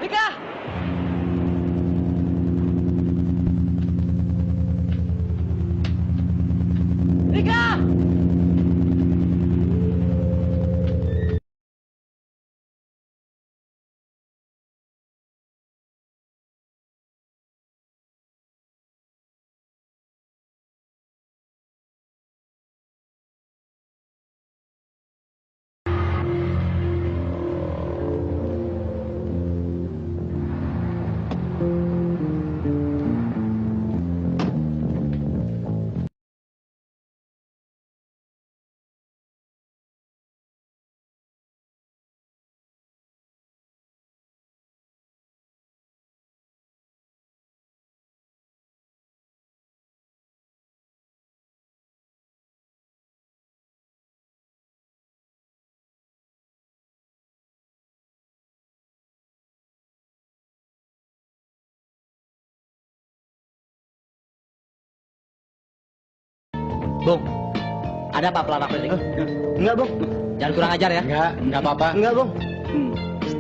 Rika! Rika! Bung, ada apa pelana aku ini? Enggak, Bung. Jangan kurang ajar ya. Enggak apa-apa. Enggak, Bung.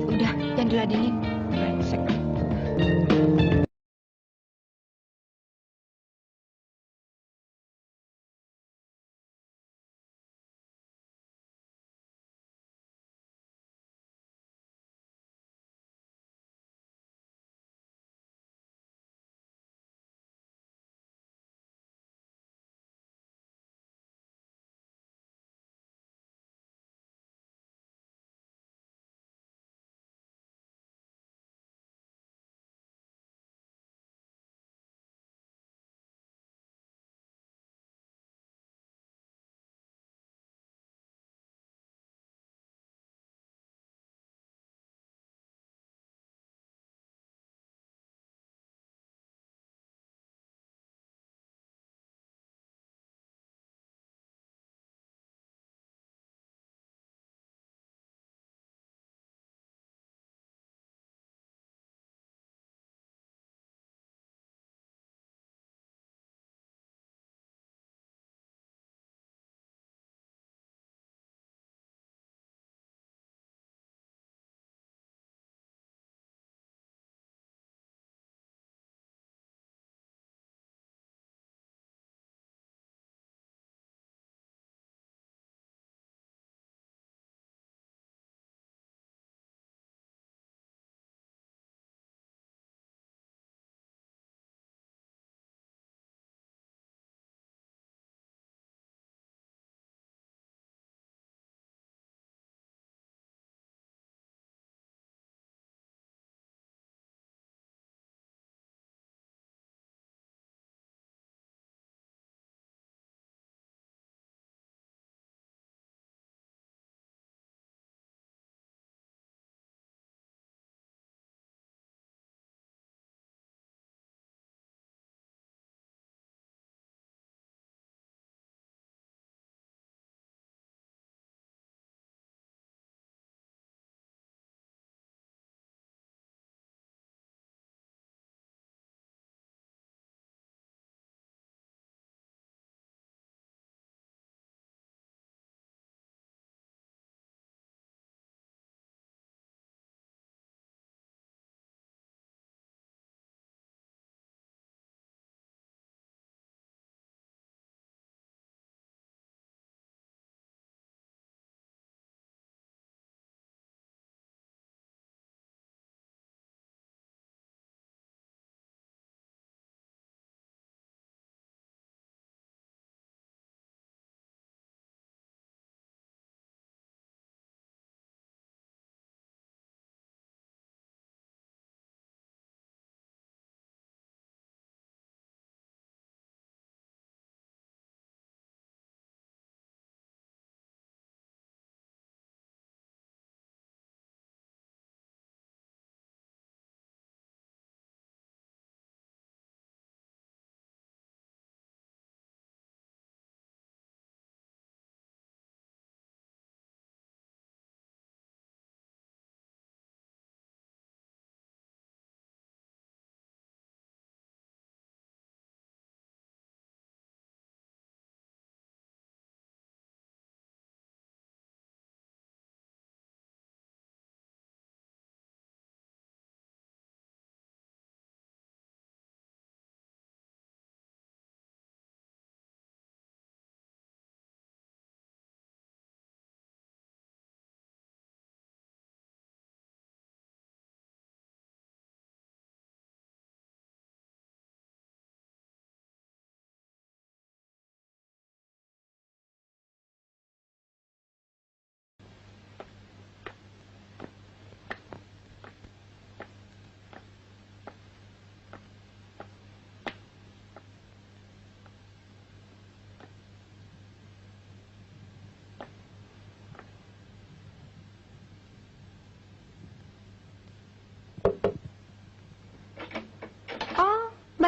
Udah, jangan diladenin. Brengsek.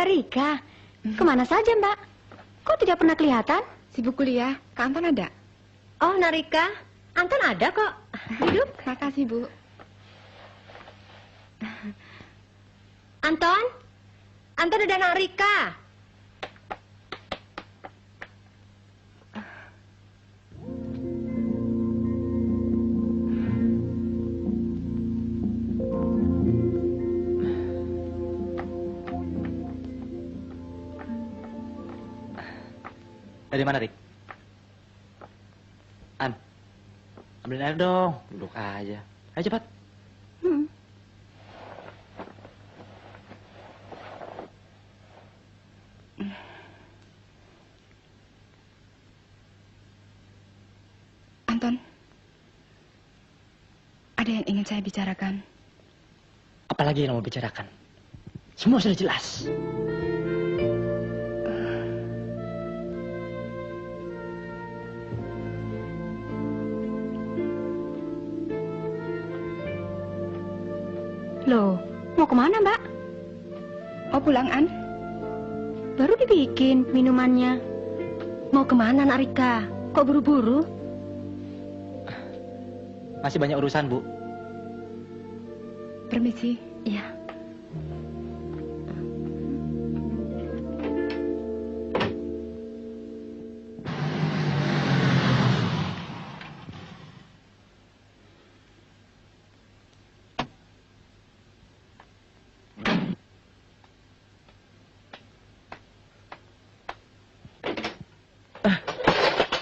Rika. Kemana saja, Mbak? Kok tidak pernah kelihatan? Sibuk kuliah. Kak Anton ada? Oh, Narika. Anton ada kok. Duduk. Makasih, Bu. Anton? Anton ada Narika. Dari mana, Rik? An, ambilin air dong. Duduk aja. Ayo cepat. Anton, ada yang ingin saya bicarakan. Apalagi yang mau bicarakan? Semua sudah jelas. Loh, mau kemana, Mbak? Oh, pulang, An? Baru dibikin minumannya. Mau kemana, Narika? Kok buru-buru? Masih banyak urusan, Bu. Permisi. Iya.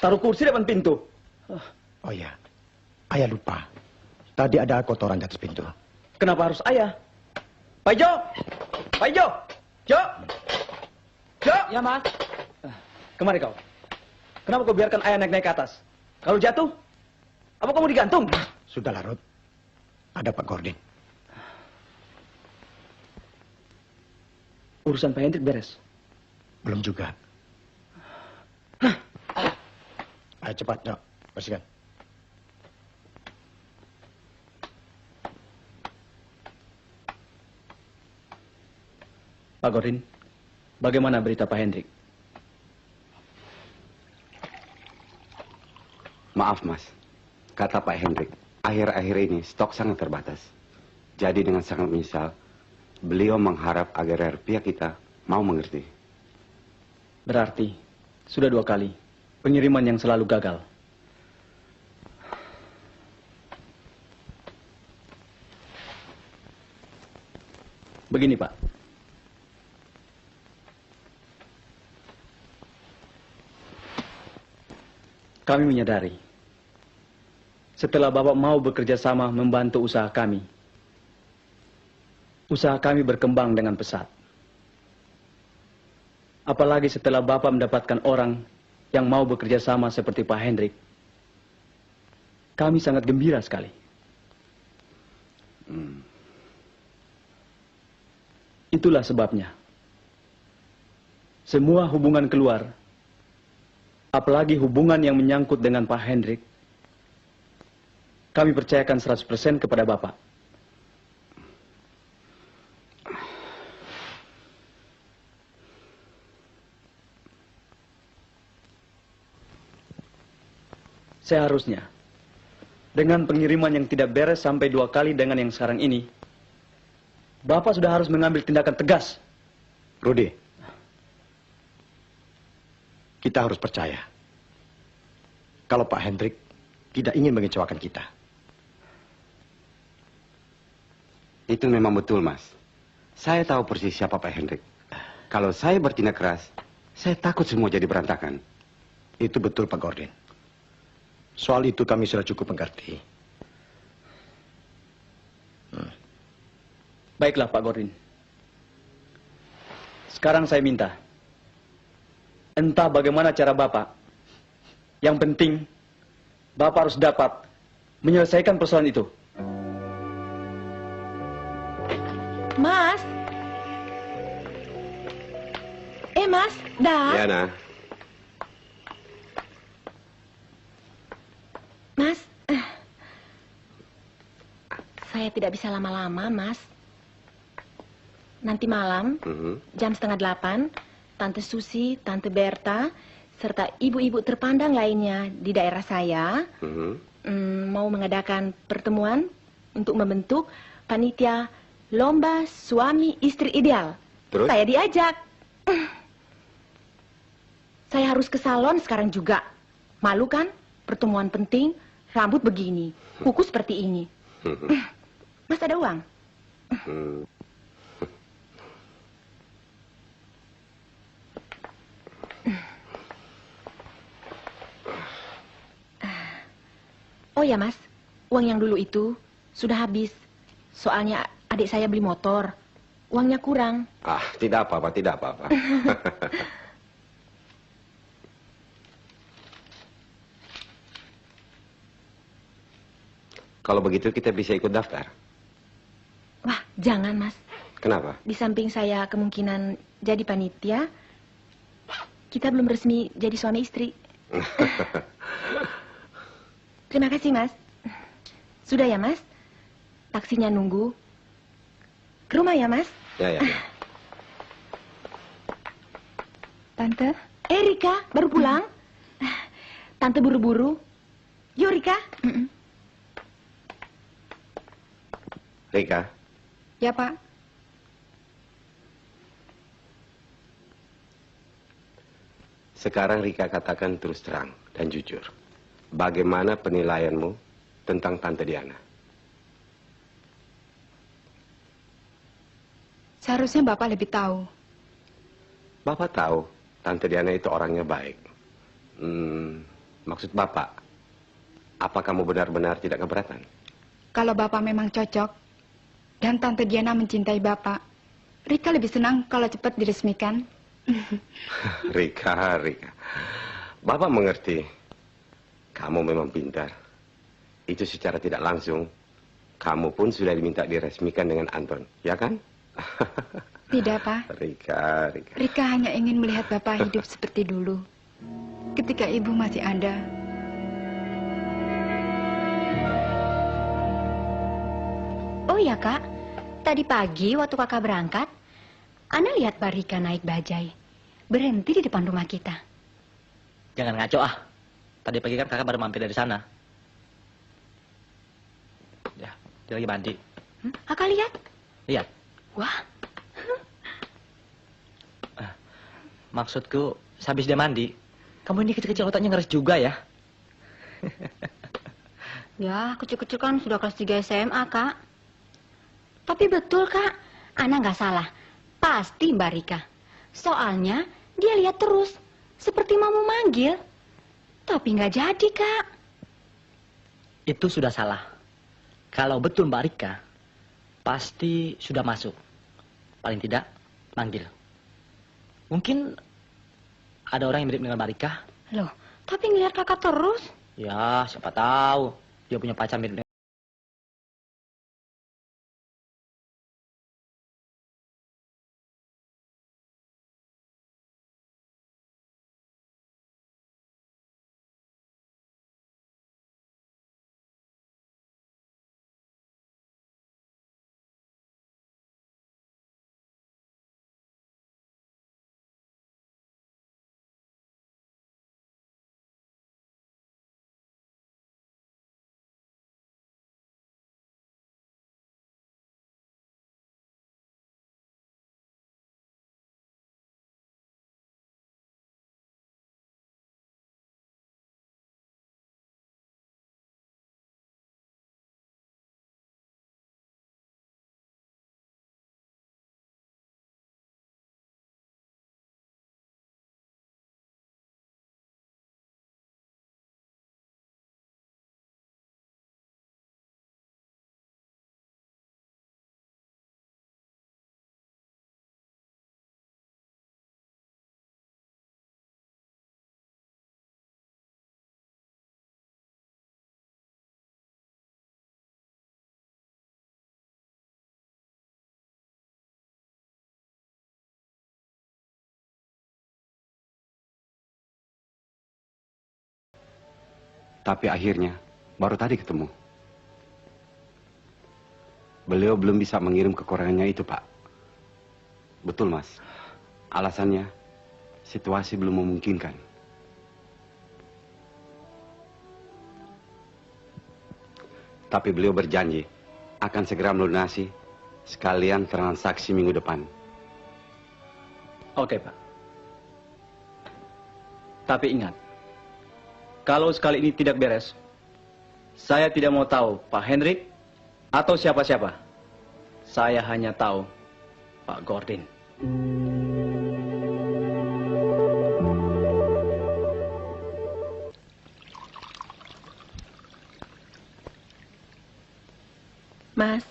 Taruh kursi depan pintu. Oh iya, ayah lupa. Tadi ada kotoran di atas pintu. Kenapa harus ayah? Pak Jo! Pak Jo! Jo! Jo! Ya, Mas. Kemari kau. Kenapa kau biarkan ayah naik-naik ke atas? Kalau jatuh, apa kamu digantung? Sudah larut. Ada Pak Gordin. Urusan Pak Hendrik beres. Belum juga. Ayo cepat, Dok. Bersihkan. Pak Gordin, bagaimana berita Pak Hendrik? Maaf, Mas. Kata Pak Hendrik, akhir-akhir ini stok sangat terbatas. Jadi dengan sangat menyesal, beliau mengharap agar pihak kita mau mengerti. Berarti, sudah 2 kali pengiriman yang selalu gagal. Begini, Pak. Kami menyadari, setelah Bapak mau bekerja sama membantu usaha kami berkembang dengan pesat. Apalagi setelah Bapak mendapatkan orang yang mau bekerja sama seperti Pak Hendrik, kami sangat gembira sekali. Itulah sebabnya, semua hubungan keluar, apalagi hubungan yang menyangkut dengan Pak Hendrik, kami percayakan 100% kepada Bapak. Seharusnya, dengan pengiriman yang tidak beres sampai 2 kali dengan yang sekarang ini, Bapak sudah harus mengambil tindakan tegas. Rudi, kita harus percaya kalau Pak Hendrik tidak ingin mengecewakan kita. Itu memang betul, Mas. Saya tahu persis siapa Pak Hendrik. Kalau saya bertindak keras, saya takut semua jadi berantakan. Itu betul, Pak Gordin. Soal itu kami sudah cukup mengerti. Baiklah, Pak Gordin. Sekarang saya minta, entah bagaimana cara Bapak, yang penting Bapak harus dapat menyelesaikan persoalan itu. Mas? Mas, dah. Ya, Nah. Mas, saya tidak bisa lama-lama, Mas. nanti malam, jam 7:30, Tante Susi, Tante Berta, serta ibu-ibu terpandang lainnya di daerah saya mau mengadakan pertemuan untuk membentuk panitia lomba suami istri ideal. Terus? Saya diajak. Saya harus ke salon sekarang juga. Malu kan? Pertemuan penting, rambut begini, kuku seperti ini. Mas ada uang? Oh ya mas, uang yang dulu itu sudah habis. Soalnya adik saya beli motor, uangnya kurang. Ah, tidak apa-apa, tidak apa-apa. Kalau begitu kita bisa ikut daftar. Wah, jangan mas. Kenapa? Di samping saya kemungkinan jadi panitia, kita belum resmi jadi suami istri. Terima kasih mas. Sudah ya mas? Taksinya nunggu. Ke rumah ya mas? Ya. Tante, Rika, baru pulang? Tante buru-buru. Yuk Rika. Rika, ya Pak. sekarang Rika katakan terus terang dan jujur. Bagaimana penilaianmu tentang Tante Diana? Seharusnya Bapak lebih tahu. Bapak tahu Tante Diana itu orangnya baik. Maksud Bapak, apa kamu benar-benar tidak keberatan? Kalau Bapak memang cocok dan Tante Diana mencintai Bapak, Rika lebih senang kalau cepat diresmikan. Rika. Bapak mengerti. Kamu memang pintar. Itu secara tidak langsung, kamu pun sudah diminta diresmikan dengan Anton, ya kan? Tidak, Pak. Rika. Rika hanya ingin melihat Bapak hidup seperti dulu. Ketika Ibu masih ada. Oh ya kak, tadi pagi waktu kakak berangkat, Ana lihat Mbak Rika naik bajai. Berhenti di depan rumah kita. Jangan ngaco ah. Tadi pagi kan kakak baru mampir dari sana. Ya, dia lagi mandi. Kakak lihat? Lihat. Wah, Maksudku, sehabis dia mandi, kamu ini kecil-kecil otaknya ngeres juga ya. ya kecil-kecil kan sudah kelas 3 SMA kak. Tapi betul kak, Ana nggak salah. Pasti Mbak Rika. Soalnya dia lihat terus, seperti mau memanggil. Tapi nggak jadi kak. Itu sudah salah. Kalau betul Mbak Rika, pasti sudah masuk. Paling tidak, manggil. Mungkin ada orang yang mirip dengan Mbak Rika. Loh, tapi ngelihat kakak terus. Ya, siapa tahu. Dia punya pacar mirip dengan... Tapi akhirnya, baru tadi ketemu. Beliau belum bisa mengirim kekurangannya itu, Pak. Betul, Mas. Alasannya, situasi belum memungkinkan. Tapi beliau berjanji akan segera melunasi sekalian transaksi minggu depan. Oke, Pak. Tapi ingat, kalau sekali ini tidak beres, saya tidak mau tahu Pak Hendrik atau siapa-siapa. Saya hanya tahu Pak Gordin. Mas,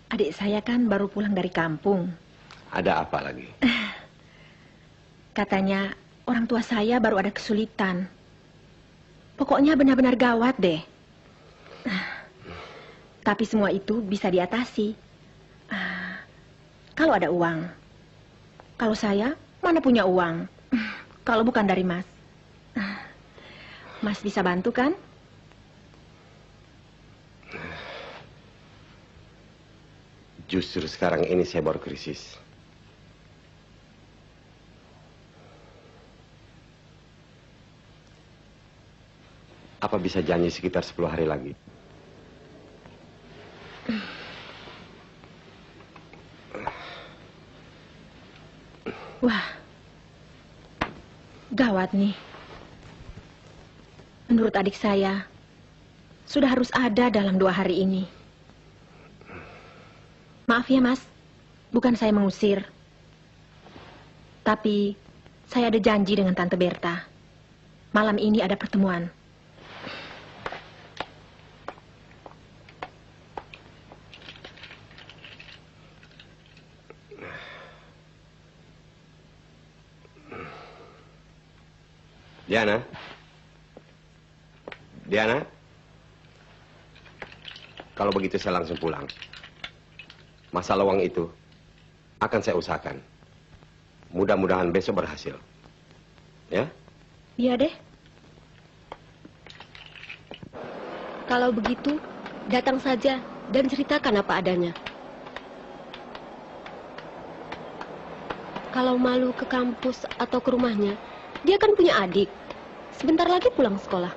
adik saya kan baru pulang dari kampung. Ada apa lagi? Katanya orang tua saya baru ada kesulitan. Pokoknya benar-benar gawat deh. Tapi semua itu bisa diatasi. Kalau ada uang. Kalau saya, mana punya uang? Kalau bukan dari Mas. Mas bisa bantu kan? Justru sekarang ini saya baru krisis. Apa bisa janji sekitar 10 hari lagi? Wah, gawat nih. Menurut adik saya, sudah harus ada dalam 2 hari ini. Maaf ya, Mas. Bukan saya mengusir. Tapi, saya ada janji dengan Tante Berta. Malam ini ada pertemuan. Diana? Diana? Kalau begitu saya langsung pulang. Masalah uang itu akan saya usahakan. Mudah-mudahan besok berhasil. Ya? Iya deh. Kalau begitu, datang saja dan ceritakan apa adanya. Kalau malu ke kampus atau ke rumahnya, dia kan punya adik. Sebentar lagi pulang sekolah.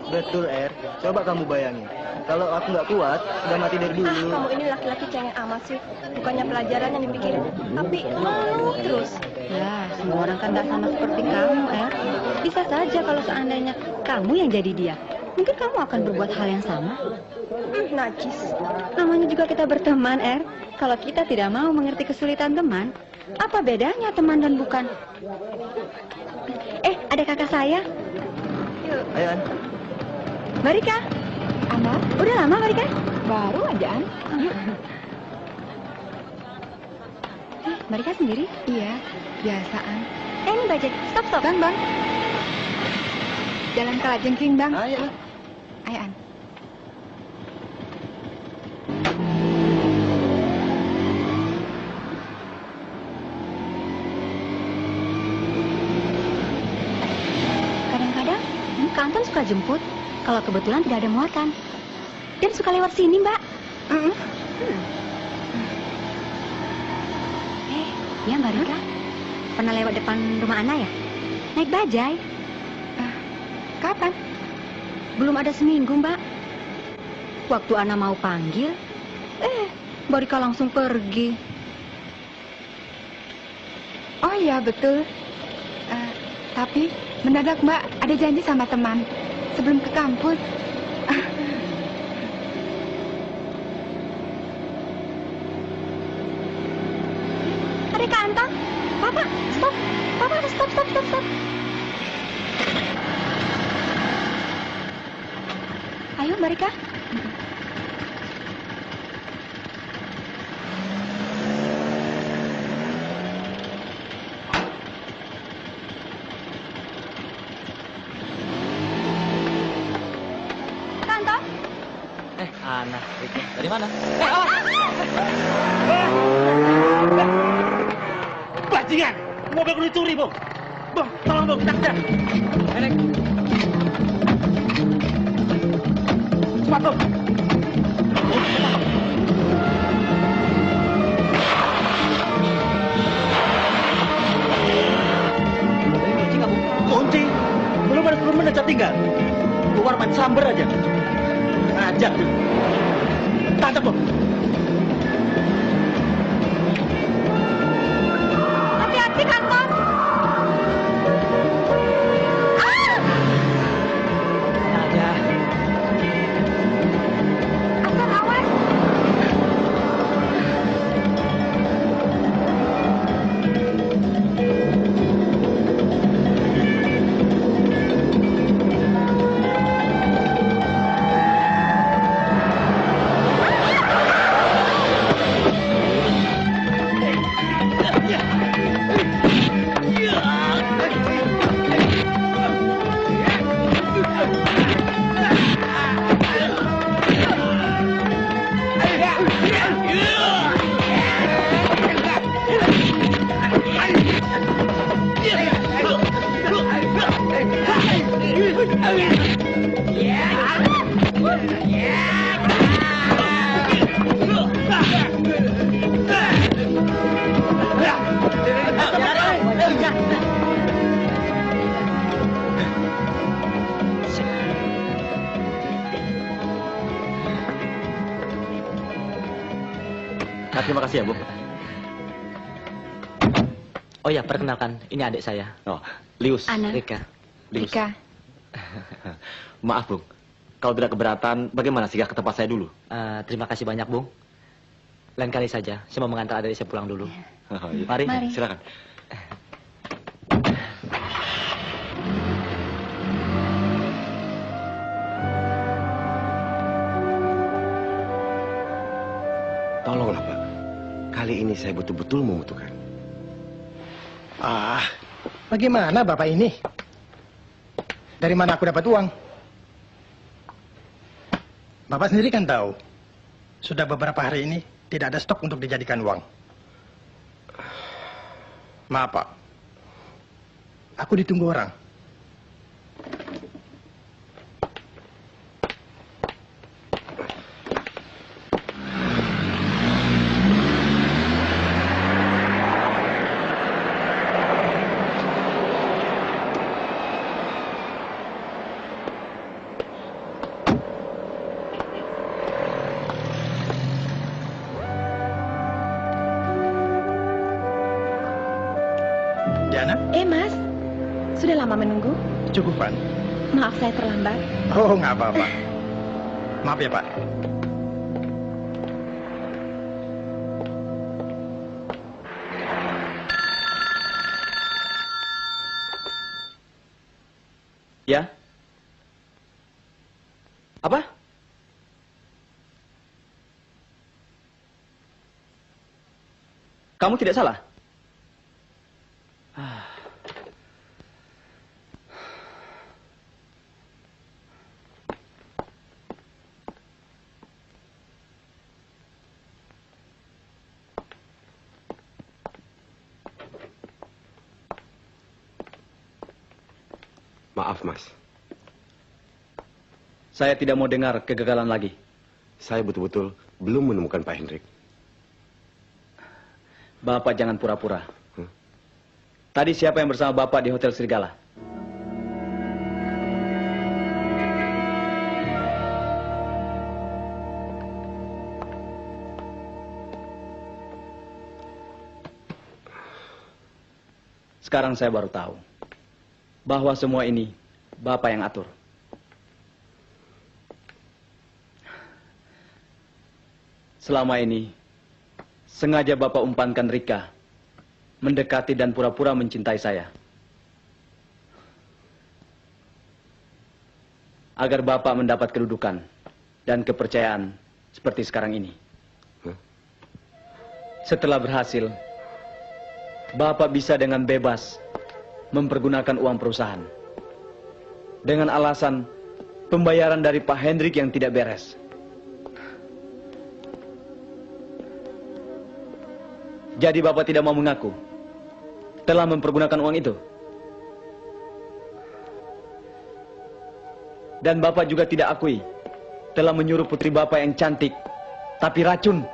Betul, Er. Coba kamu bayangin. Kalau aku nggak kuat, sudah mati dari dulu. Kamu ini laki-laki cengeng amat sih. Bukannya pelajaran yang dipikirin, tapi malu terus. Ya, semua orang kan nggak sama seperti kamu, Er. Bisa saja kalau seandainya kamu yang jadi dia. Mungkin kamu akan berbuat hal yang sama. Najis. Namanya juga kita berteman, Er. Kalau kita tidak mau mengerti kesulitan teman, apa bedanya teman dan bukan? Ada kakak saya. Ayo, An. Marika. Anak, Udah lama, Marika? baru aja, An. Yuk. Marika sendiri? Iya, biasaan. Ini Bajek. Stop. Bang. Jalan Kalajengking, Bang. Ayo. Ayo, An. Kadang-kadang Kak Anton suka jemput kalau kebetulan tidak ada muatan. Dan suka lewat sini, Mbak. Ya, Mbak Rika. Pernah lewat depan rumah Ana ya? Naik bajai. Kapan? Belum ada seminggu, Mbak. Waktu Ana mau panggil, Mbak Rika langsung pergi. Oh iya, betul. Tapi mendadak Mbak ada janji sama teman sebelum ke kampus. Ada Kak Anton. Papa, stop. Papa, stop. Ayo, Mbak Rika. Kak Anton. Anak, Rika. Dari mana? Bajingan! Mobilku dicuri, Bung! Bung, tolong Bung, kita kejar! Hendrik. cepat Bung. Kunci nggak, Bung? Kunci? Belum ada 10 menit saya tinggal. Keluar main samber aja. Ngajak tuh. Tangkap, Bung. Hati-hati kantor. Aja. Asal awas. Terima kasih ya, Bu. Oh ya, perkenalkan, ini adik saya. Oh, Lius. Ana. Rika. Lius. Rika. Maaf, Bung. Kalau tidak keberatan, bagaimana singgah ke tempat saya dulu? Terima kasih banyak, Bung. Lain kali saja, saya mau mengantar adik saya pulang dulu. Oh, iya. Mari. Mari. Silakan. Tolonglah, Pak. Kali ini saya betul-betul membutuhkan. Ah, bagaimana Bapak ini? Dari mana aku dapat uang? Bapak sendiri kan tahu, sudah beberapa hari ini tidak ada stok untuk dijadikan uang. Maaf, Pak. Aku ditunggu orang. Diana, Mas, sudah lama menunggu? cukupan. Maaf saya terlambat. Oh, nggak apa-apa. Maaf ya, Pak. Ya? Apa? Kamu tidak salah? Maaf, Mas. Saya tidak mau dengar kegagalan lagi. Saya betul-betul belum menemukan Pak Hendrik. Bapak jangan pura-pura. Hmm? Tadi siapa yang bersama Bapak di Hotel Serigala? Sekarang saya baru tahu bahwa semua ini Bapak yang atur. Selama ini, sengaja Bapak umpankan Rika mendekati dan pura-pura mencintai saya. Agar Bapak mendapat kedudukan dan kepercayaan seperti sekarang ini. Setelah berhasil, Bapak bisa dengan bebas mempergunakan uang perusahaan. Dengan alasan pembayaran dari Pak Hendrik yang tidak beres. Jadi Bapak tidak mau mengaku telah mempergunakan uang itu. Dan Bapak juga tidak akui telah menyuruh putri Bapak yang cantik, tapi racun.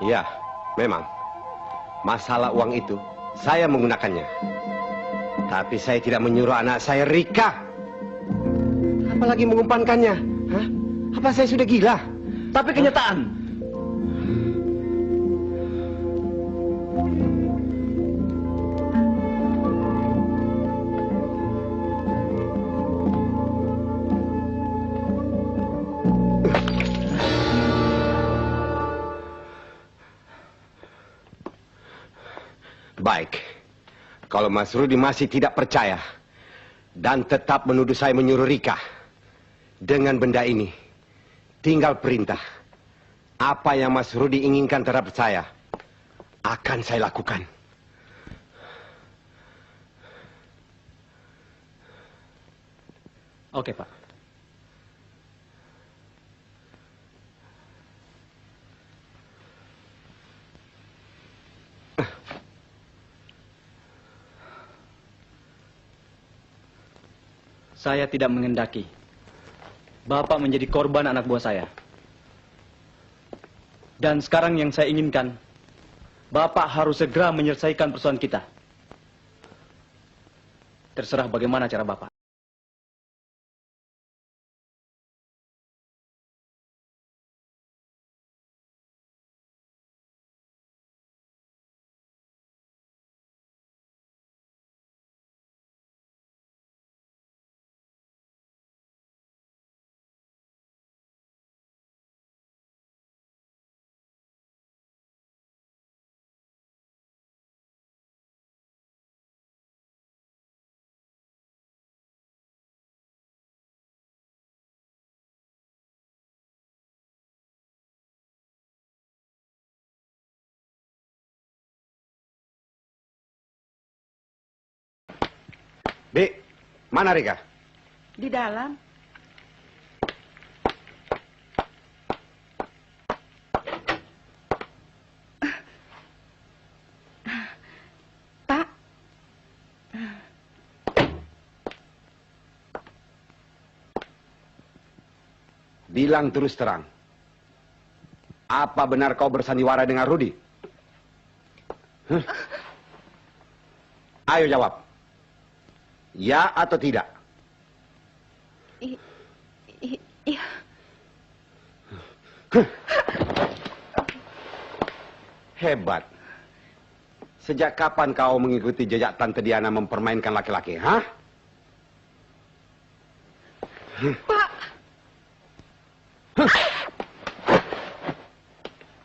Iya, memang. Masalah uang itu, saya menggunakannya. Tapi saya tidak menyuruh anak saya Rika. Apalagi mengumpankannya. Hah? Apa saya sudah gila? Tapi kenyataan. Baik, kalau Mas Rudi masih tidak percaya dan tetap menuduh saya menyuruh Rika dengan benda ini, tinggal perintah. Apa yang Mas Rudi inginkan terhadap saya akan saya lakukan. Oke, Pak. Saya tidak mengendaki Bapak menjadi korban anak buah saya. Dan sekarang yang saya inginkan, Bapak harus segera menyelesaikan persoalan kita. Terserah bagaimana cara Bapak. Dek, mana Rika? Di dalam. Pak. Bilang terus terang. Apa benar kau bersandiwara dengan Rudi? Huh? Ayo jawab. Ya atau tidak? Iya. Hebat. Sejak kapan kau mengikuti jejak Tante Diana mempermainkan laki-laki, hah? Pak.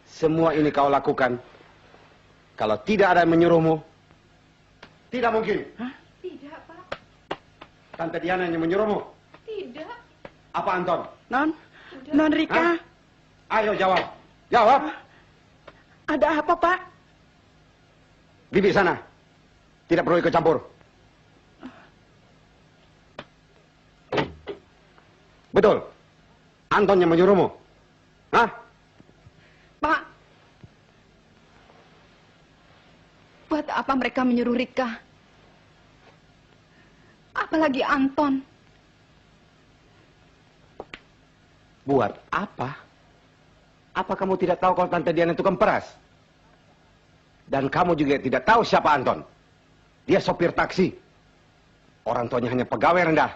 Semua ini kau lakukan kalau tidak ada yang menyuruhmu. Tidak mungkin. Hah? Tidak, Pak. Tante Diana yang menyuruhmu. Tidak. Apa Anton? Non Rika. Hah? Ayo jawab. Jawab. Ada apa, Pak? Bibi sana. Tidak perlu ikut campur. Betul. Anton yang menyuruhmu. Hah? Pak. Buat apa mereka menyuruh Rika? Apalagi Anton. Buat apa? Apa kamu tidak tahu kalau Tante Diana itu kemperas? Dan kamu juga tidak tahu siapa Anton. Dia sopir taksi. Orang tuanya hanya pegawai rendah.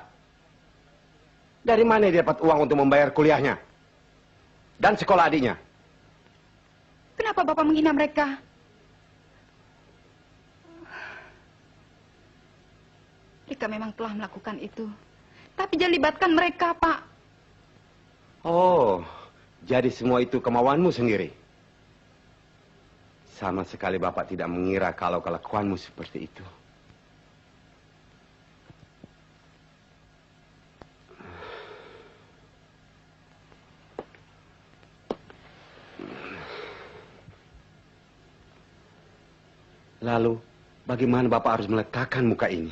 Dari mana dia dapat uang untuk membayar kuliahnya? Dan sekolah adiknya? Kenapa Bapak menghina mereka? Rika memang telah melakukan itu. Tapi jangan libatkan mereka, Pak. Oh, jadi semua itu kemauanmu sendiri? Sama sekali Bapak tidak mengira kalau kelakuanmu seperti itu. Lalu, bagaimana Bapak harus meletakkan muka ini?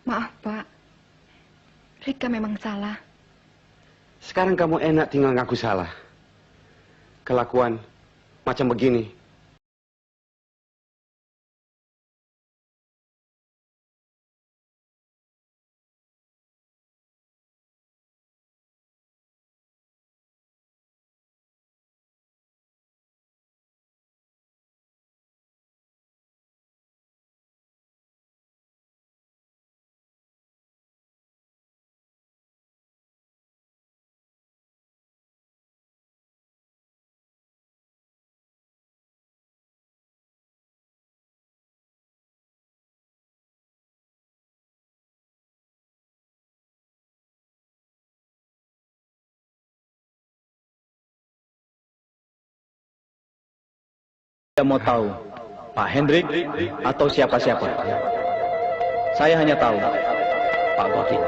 Maaf, Pak. Rika memang salah. Sekarang kamu enak tinggal ngaku salah. Kelakuan macam begini. Tidak mau tahu Pak Hendrik atau siapa-siapa. Saya hanya tahu Pak Gordon.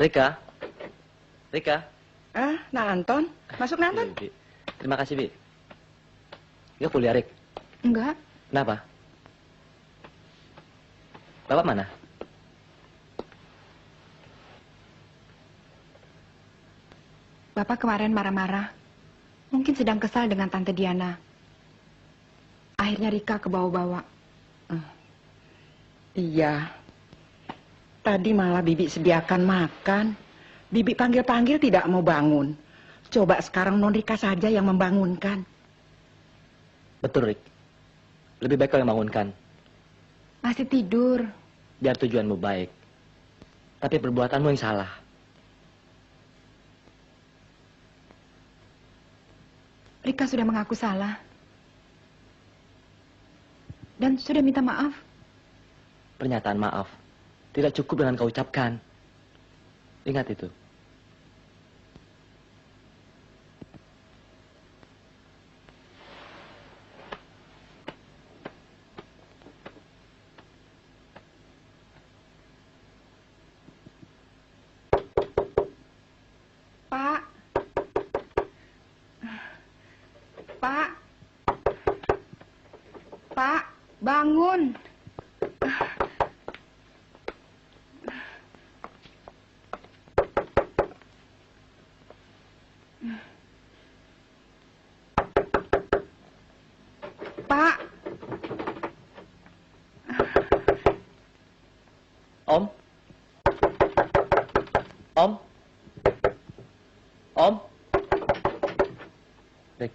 Rika, Rika. Nah Anton, masuk nah Anton. Bi. Terima kasih, Bi. Enggak kuliah, Rik? Enggak. Kenapa? Bapak mana? Bapak kemarin marah-marah. Mungkin sedang kesal dengan Tante Diana. Akhirnya Rika kebawa-bawa. Iya. Tadi malah Bibi sediakan makan. Bibi panggil-panggil tidak mau bangun. Coba sekarang Non Rika saja yang membangunkan. Betul, Rik. Lebih baik kau yang bangunkan. Masih tidur. Biar tujuanmu baik. Tapi perbuatanmu yang salah. Rika sudah mengaku salah. Dan sudah minta maaf. Pernyataan maaf tidak cukup dengan kau ucapkan. Ingat itu. Pak. Pak. Pak, bangun. Pak. Om? Om? Om? Rik,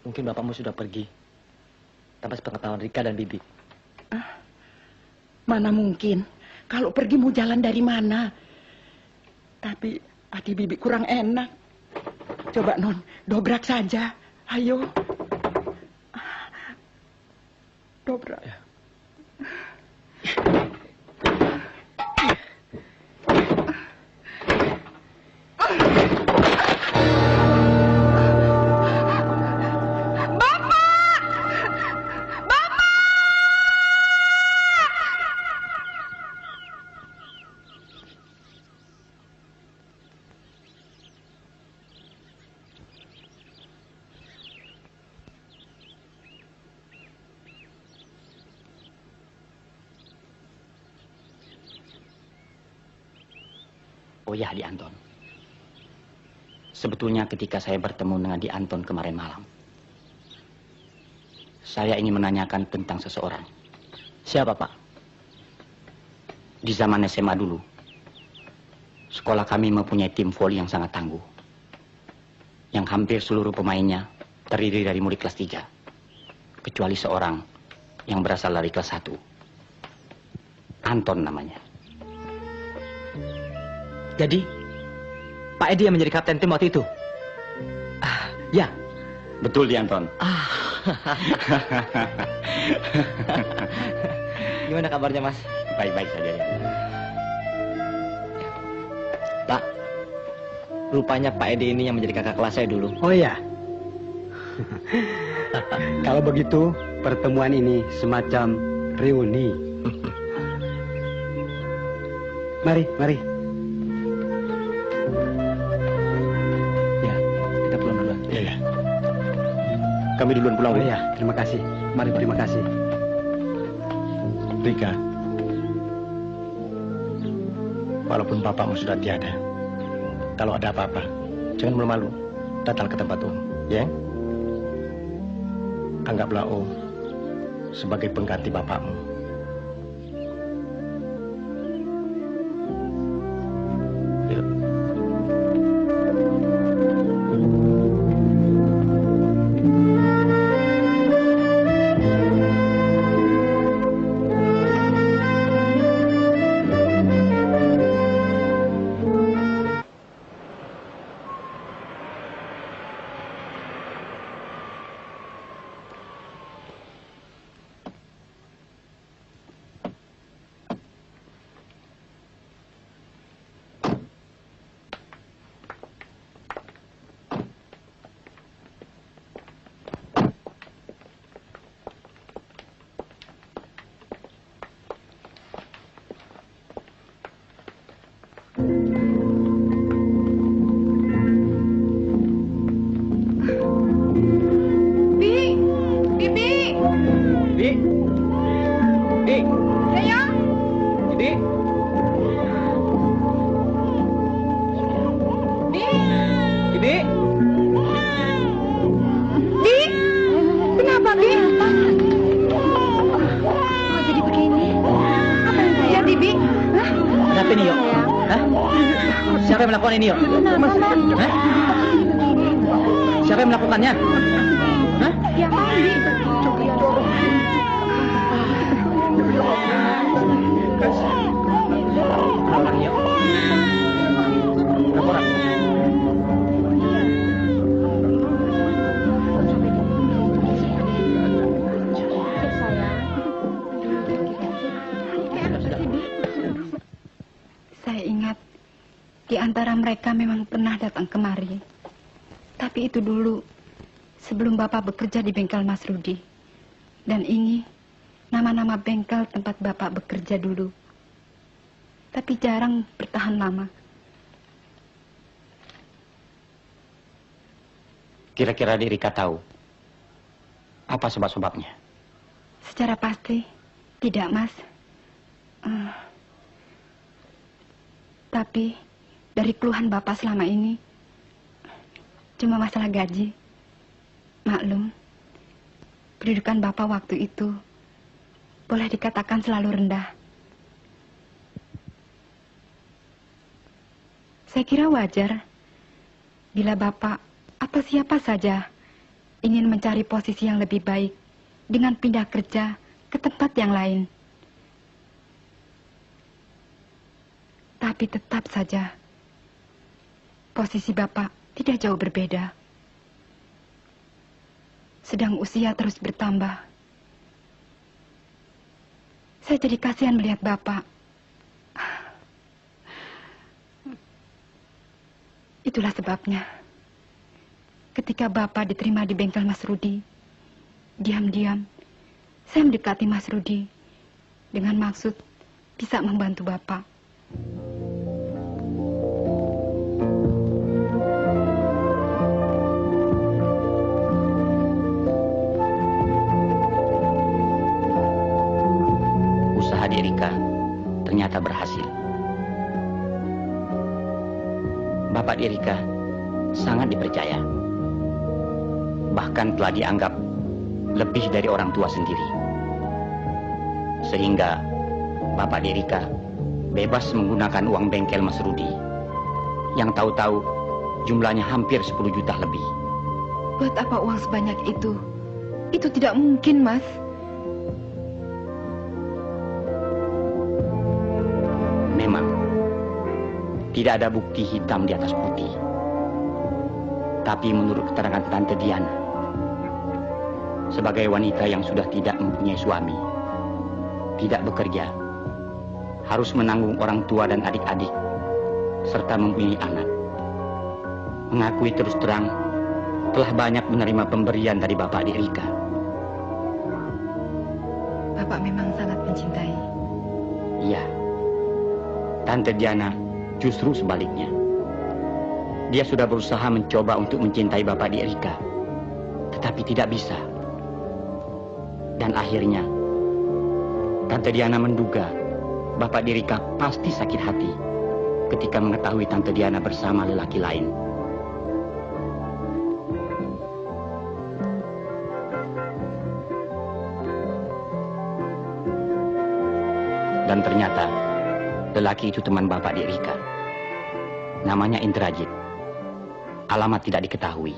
mungkin bapakmu sudah pergi. Tanpa sepengetahuan Rika dan Bibi. Mana mungkin. Kalau pergi mau jalan dari mana? Tapi hati Bibi kurang enak. Coba Non, dobrak saja. Ayo. Dobrak. Ya. Oh ya, Di Anton. Sebetulnya ketika saya bertemu dengan Di Anton kemarin malam, saya ingin menanyakan tentang seseorang. Siapa, Pak? Di zaman SMA dulu, sekolah kami mempunyai tim voli yang sangat tangguh. Yang hampir seluruh pemainnya terdiri dari murid kelas 3. Kecuali seorang yang berasal dari kelas 1. Anton namanya. Jadi, Pak Edi yang menjadi kapten tim waktu itu? Ya. Betul, Di Anton. Gimana kabarnya, Mas? Baik-baik saja, Di Anton. Pak, Rupanya Pak Edi ini yang menjadi kakak kelas saya dulu. Oh iya. Kalau begitu, pertemuan ini semacam reuni. Mari, mari. Ya, kita pulang duluan. Iya. Kami duluan pulang. Oh iya, terima kasih. Mari, terima kasih. Rika, walaupun bapakmu sudah tiada, kalau ada apa-apa, jangan malu-malu. Datang ke tempat Om, ya? Anggaplah Om sebagai pengganti bapakmu. Yuk. Siapa yang melakukan ini, Yo? Hah? Siapa yang melakukannya? Hah? Ya, Andi. Orang, Yo. Berapa orang? Saya ingat di antara mereka memang pernah datang kemari. Tapi itu dulu, sebelum Bapak bekerja di bengkel Mas Rudi. Dan ini nama-nama bengkel tempat Bapak bekerja dulu. Tapi jarang bertahan lama. Kira-kira Rika tahu apa sebab-sebabnya? Secara pasti, tidak, Mas. Tapi dari keluhan Bapak selama ini, cuma masalah gaji. Maklum, kedudukan Bapak waktu itu boleh dikatakan selalu rendah. Saya kira wajar bila Bapak atau siapa saja ingin mencari posisi yang lebih baik dengan pindah kerja ke tempat yang lain. Tapi tetap saja, posisi Bapak tidak jauh berbeda. Sedang usia terus bertambah. Saya jadi kasihan melihat Bapak. Itulah sebabnya, ketika Bapak diterima di bengkel Mas Rudi, diam-diam saya mendekati Mas Rudi dengan maksud bisa membantu Bapak. Usaha Rika ternyata berhasil. Bapak Rika sangat dipercaya. Bahkan telah dianggap lebih dari orang tua sendiri. Sehingga Bapak Rika bebas menggunakan uang bengkel Mas Rudi yang tahu-tahu jumlahnya hampir 10 juta lebih. Buat apa uang sebanyak itu? Itu tidak mungkin, Mas. Memang tidak ada bukti hitam di atas putih. Tapi menurut keterangan Tante Diana, sebagai wanita yang sudah tidak mempunyai suami, tidak bekerja, harus menanggung orang tua dan adik-adik, serta mempunyai anak. mengakui terus terang telah banyak menerima pemberian dari Bapak di Rika. Bapak memang sangat mencintai. Iya. Tante Diana justru sebaliknya. Dia sudah berusaha mencoba untuk mencintai Bapak di Rika, tetapi tidak bisa. Dan akhirnya, Tante Diana menduga Bapak di Rika pasti sakit hati ketika mengetahui Tante Diana bersama lelaki lain. Dan ternyata lelaki itu teman Bapak di Rika. Namanya Indrajit. Alamat tidak diketahui.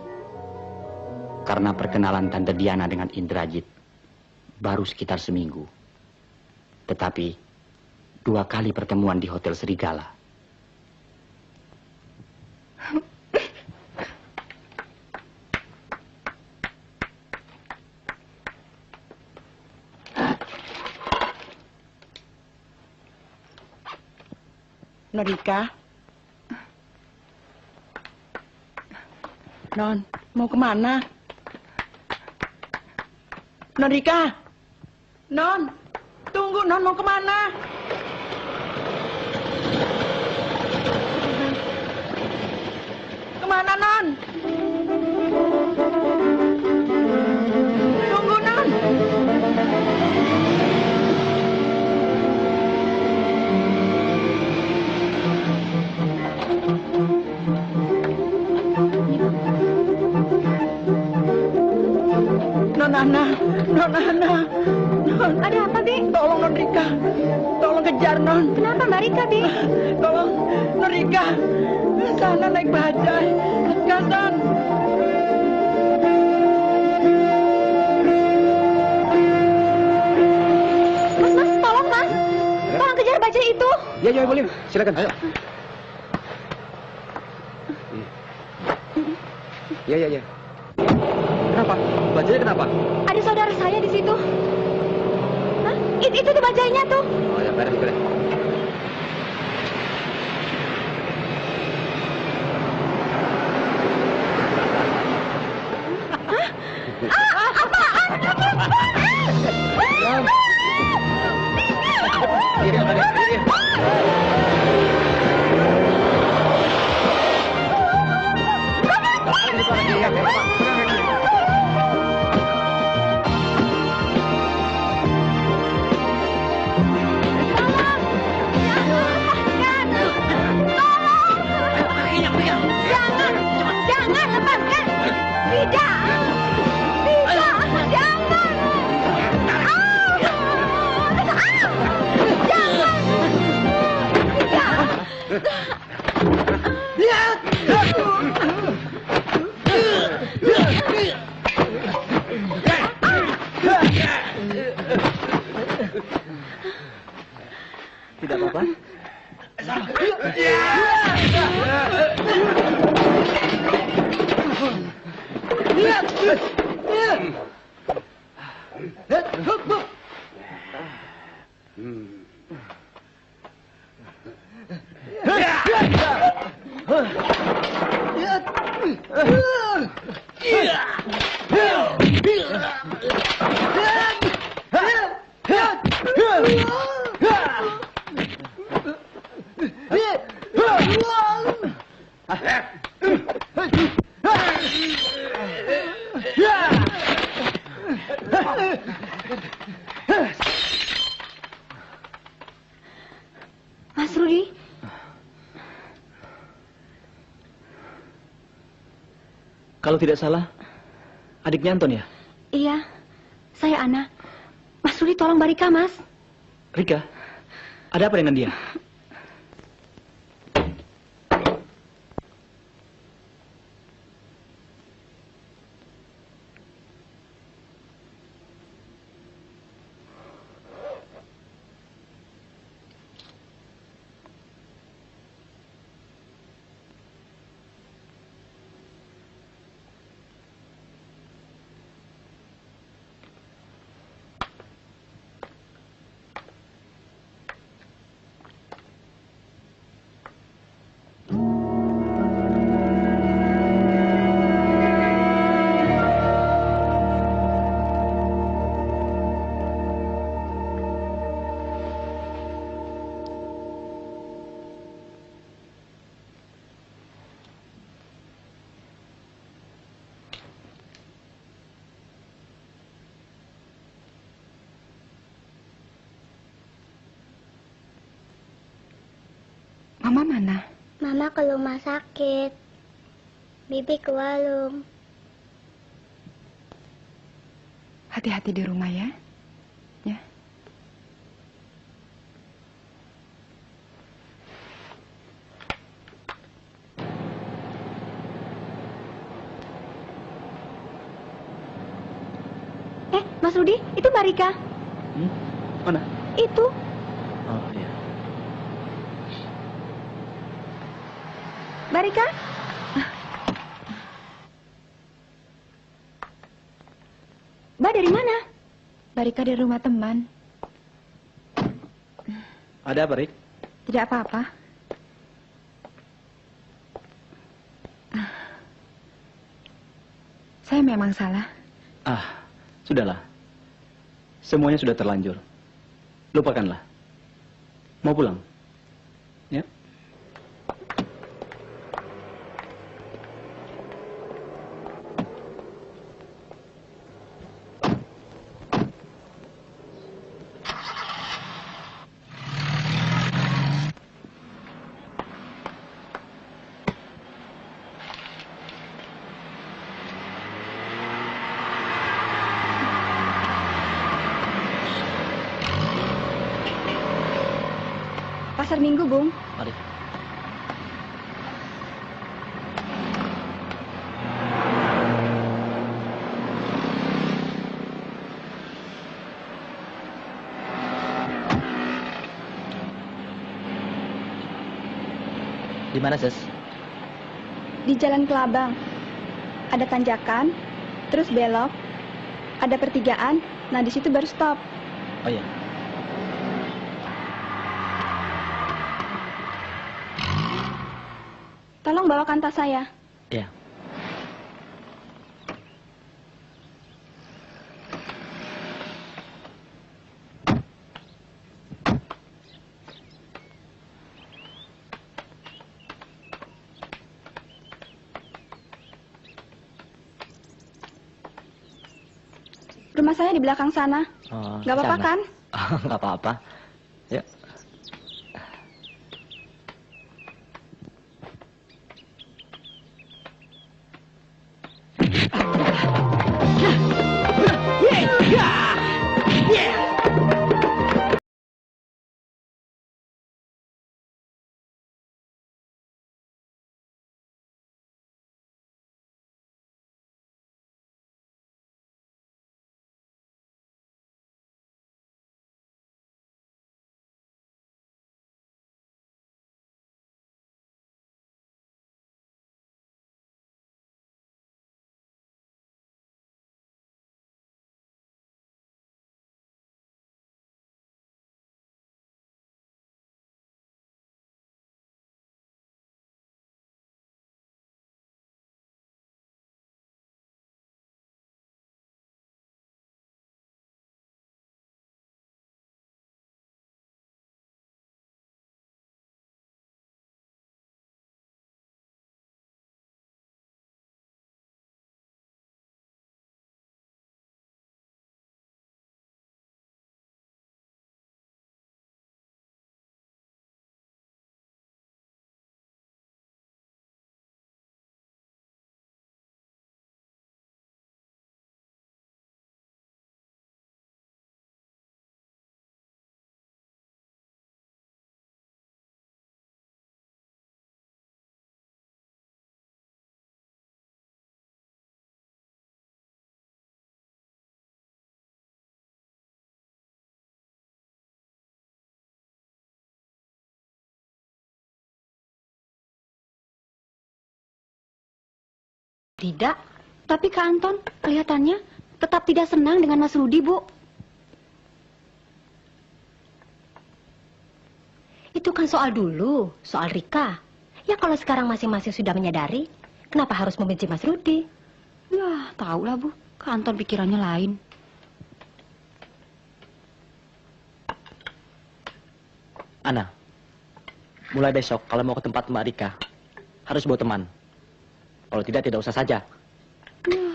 Karena perkenalan Tante Diana dengan Indrajit baru sekitar seminggu. Tetapi 2 kali pertemuan di Hotel Serigala. Norika. Non, mau kemana? Norika. Non, tunggu Non, mau kemana? Kemana Non? Tunggu Non. Nona, Non. Ada apa, Bi? Tolong Non Rika. Tolong kejar Non. Kenapa Mbak Rika, Bi? Tolong Non Rika. Sana naik bajai. Gasan. Mas, tolong Mas. Tolong kejar bajai itu. Ya, boleh. Silakan. Ayo. Ya. Kenapa? Bajanya kenapa? Ada saudara saya di situ. Hah? Itu tuh bajainya tuh. Oh ya, beres. Jangan lepaskan. Tidak. Tidak apa-apa? Mas Rudi. Kalau tidak salah, adiknya Anton ya? Iya, saya Ana. Mas Rudi tolong Mbak Rika, Mas. Rika, ada apa dengan dia? Mama mana? Mama ke rumah sakit. Bibi ke warung. Hati-hati di rumah ya. Ya. Mas Rudi, itu Mbak Rika. Mana? Itu. Oh, iya. Mbak Rika? Mbak dari mana? Mbak Rika dari rumah teman. Ada apa, Rik? Tidak apa-apa. Saya memang salah. Sudahlah. Semuanya sudah terlanjur. Lupakanlah. Mau pulang? Ya. Pasar Minggu, Bung. Mari. Di mana, Sis? Di Jalan Kelabang. Ada tanjakan, terus belok, ada pertigaan, nah di situ baru stop. Oh iya. Tolong bawakan tas saya. Iya. Rumah saya di belakang sana. Oh, Gak apa-apa sana. kan? Nggak apa-apa. Ya. Tidak, tapi Kak Anton kelihatannya tetap tidak senang dengan Mas Rudi, Bu. Itu kan soal dulu, soal Rika. Ya kalau sekarang masing-masing sudah menyadari, kenapa harus membenci Mas Rudi? Ya, tahulah Bu. Kak Anton pikirannya lain. Ana, mulai besok kalau mau ke tempat Mbak Rika, harus bawa teman. Kalau tidak usah saja. Ya,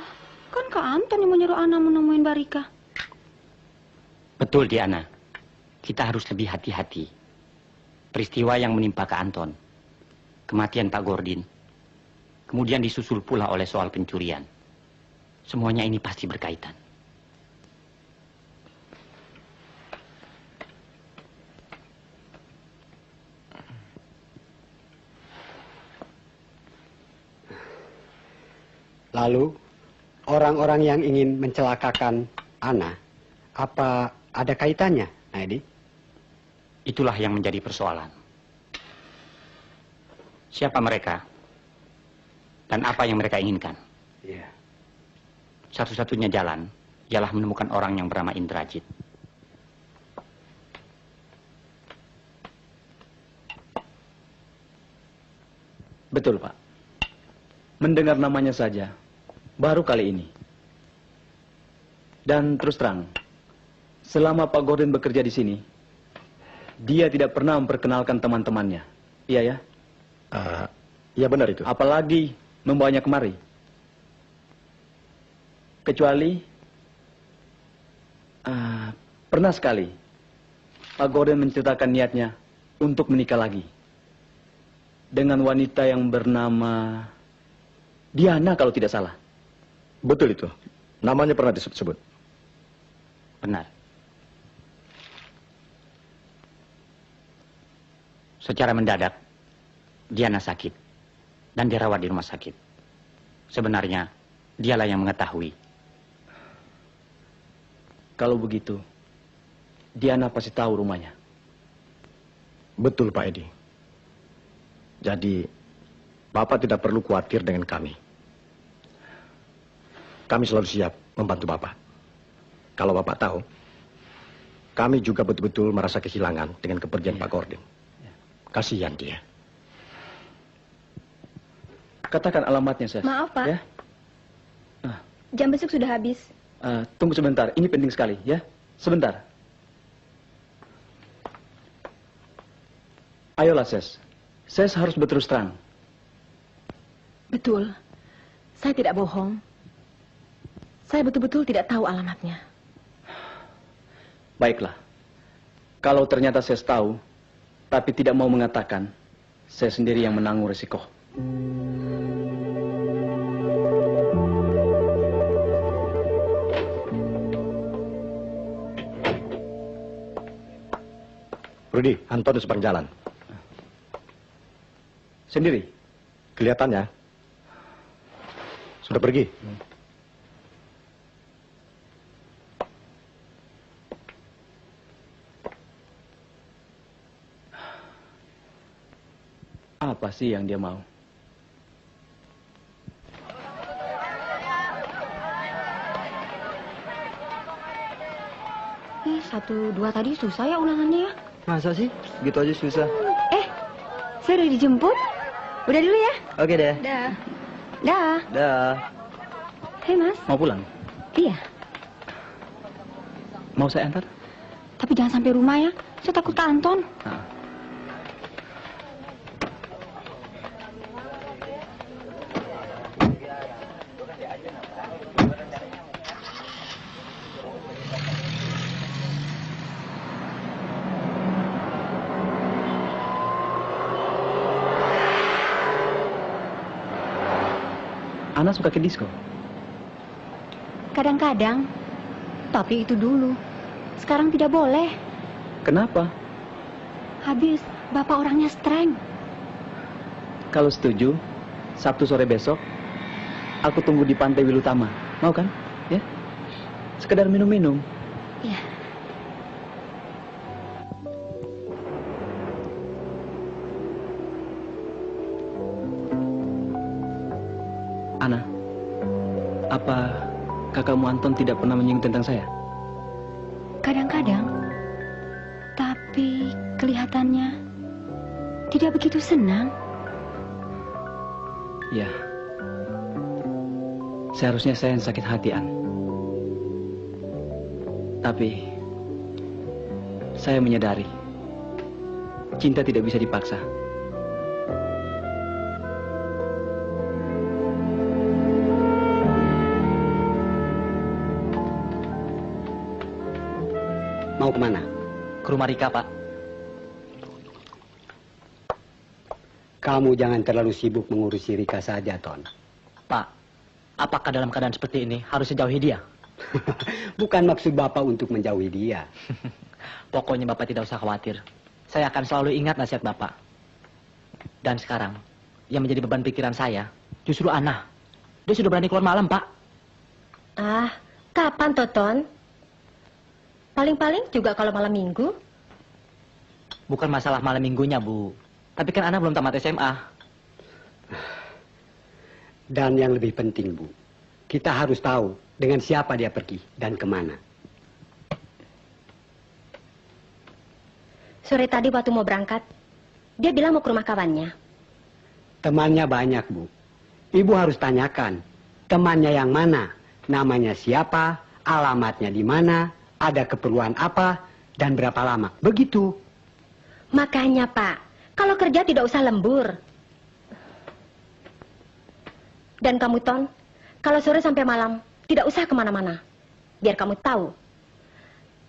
kan Kak Anton yang menyuruh Ana menemuin Mbak Rika. Betul, Diana. Kita harus lebih hati-hati. peristiwa yang menimpa Kak Anton, kematian Pak Gordin, kemudian disusul pula oleh soal pencurian. Semuanya ini pasti berkaitan. Lalu, orang-orang yang ingin mencelakakan Ana, apa ada kaitannya, Naedi? Itulah yang menjadi persoalan. Siapa mereka? Dan apa yang mereka inginkan? Iya. Satu-satunya jalan ialah menemukan orang yang bernama Indrajit. Betul, Pak. Mendengar namanya saja, baru kali ini. Dan terus terang, selama Pak Gordin bekerja di sini, dia tidak pernah memperkenalkan teman-temannya. Iya ya? Iya benar itu. Apalagi membawanya kemari. Kecuali pernah sekali Pak Gordin menceritakan niatnya untuk menikah lagi dengan wanita yang bernama Diana kalau tidak salah. Betul itu. Namanya pernah disebut-sebut. Benar. Secara mendadak, Diana sakit dan dirawat di rumah sakit. Sebenarnya, dialah yang mengetahui. Kalau begitu, Diana pasti tahu rumahnya. Betul, Pak Edi. Jadi, Bapak tidak perlu khawatir dengan kami. Kami selalu siap membantu Bapak. Kalau Bapak tahu, kami juga betul-betul merasa kehilangan dengan kepergian Pak Gordin. Kasihan dia. Katakan alamatnya, Ses. Maaf, Pak. Ya? Jam besuk sudah habis. Tunggu sebentar, ini penting sekali, ya. Sebentar. Ayolah, Ses. Ses harus berterus terang. Betul. Saya tidak bohong. Saya betul-betul tidak tahu alamatnya. Baiklah. Kalau ternyata Ses tahu, tapi tidak mau mengatakan, saya sendiri yang menanggung resiko. Rudi, Anton di seberang jalan. Sendiri? Kelihatannya. Sudah pergi. Apa sih yang dia mau? Ih, 1, 2 tadi susah ya ulangannya ya? Masa sih? Gitu aja susah. Saya udah dijemput. Udah dulu ya? Oke deh. Dah. Dah. Dah. Hei, Mas. Mau pulang? Iya. Mau saya antar? Tapi jangan sampai rumah ya. Saya takut ke Anton. Ana suka ke disco? Kadang-kadang. Tapi itu dulu. Sekarang tidak boleh. Kenapa? Habis, Bapak orangnya streng. Kalau setuju, Sabtu sore besok, aku tunggu di Pantai Wilutama. Mau kan? Ya? Sekedar minum-minum. Iya. Ana, apa kakakmu Anton tidak pernah menyinggung tentang saya? Kadang-kadang. Tapi kelihatannya tidak begitu senang. Ya. Seharusnya saya yang sakit hati, An. Tapi saya menyadari cinta tidak bisa dipaksa. Mau kemana? Ke rumah Rika, Pak. Kamu jangan terlalu sibuk mengurusi Rika saja, Ton. Pak, apakah dalam keadaan seperti ini harus dijauhi dia? Bukan maksud Bapak untuk menjauhi dia. Pokoknya Bapak tidak usah khawatir. Saya akan selalu ingat nasihat Bapak. Dan sekarang, yang menjadi beban pikiran saya, justru Ana. Dia sudah berani keluar malam, Pak. Ah, kapan, Toton? Paling-paling juga kalau malam minggu. Bukan masalah malam minggunya, Bu. Tapi kan Ana belum tamat SMA. Dan yang lebih penting, Bu, kita harus tahu dengan siapa dia pergi dan kemana. Sore tadi waktu mau berangkat, dia bilang mau ke rumah kawannya. Temannya banyak, Bu. Ibu harus tanyakan, temannya yang mana, namanya siapa, alamatnya di mana, ada keperluan apa, dan berapa lama. Begitu. Makanya, Pak, kalau kerja tidak usah lembur. Dan kamu, Ton, kalau sore sampai malam, tidak usah kemana-mana. Biar kamu tahu.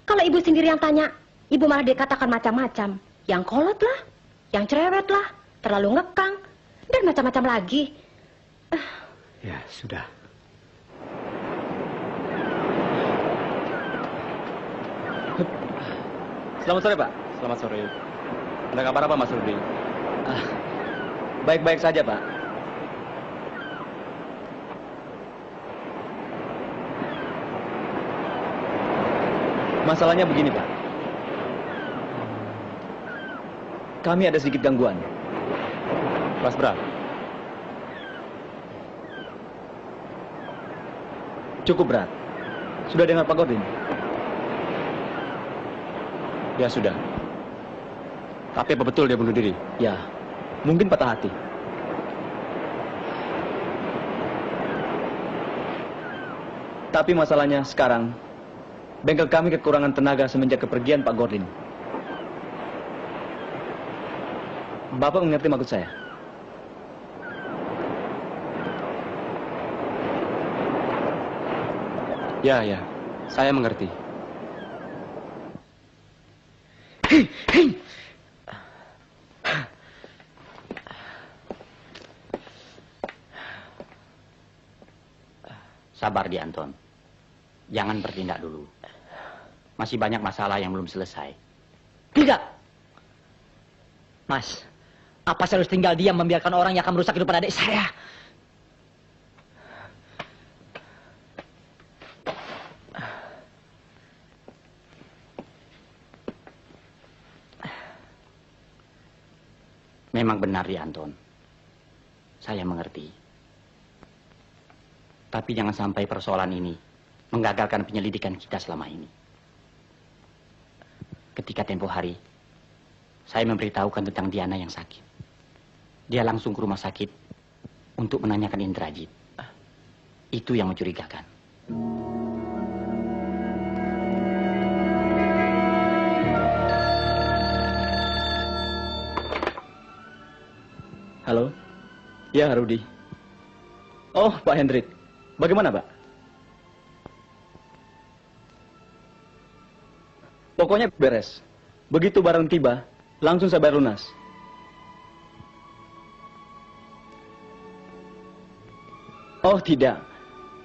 Kalau ibu sendiri yang tanya, ibu malah dikatakan macam-macam. Yang kolot lah, yang cerewet lah, terlalu ngekang, dan macam-macam lagi. Ya, sudah. Selamat sore, Pak. Selamat sore. Ada kabar apa, Mas Rudi? Baik-baik saja, Pak. Masalahnya begini, Pak. Kami ada sedikit gangguan. Mas Bra. Cukup berat. Sudah dengar Pak Gordin? Ya, sudah. Tapi apa betul dia bunuh diri? Ya, mungkin patah hati. Tapi masalahnya sekarang, bengkel kami kekurangan tenaga semenjak kepergian Pak Gordin. Bapak mengerti maksud saya? Ya, saya mengerti. Sabar di Anton. Jangan bertindak dulu. Masih banyak masalah yang belum selesai. Tidak. Mas, apa saya harus tinggal diam membiarkan orang yang akan merusak kehidupan adik saya? Memang benar di Anton. Saya mengerti. Tapi jangan sampai persoalan ini menggagalkan penyelidikan kita selama ini. Ketika tempo hari, saya memberitahukan tentang Diana yang sakit. Dia langsung ke rumah sakit untuk menanyakan Indrajit. Itu yang mencurigakan. Halo? Ya, Rudi. Oh, Pak Hendrik. Bagaimana, Pak? Pokoknya beres. Begitu barang tiba, langsung saya bayar lunas. Oh, tidak.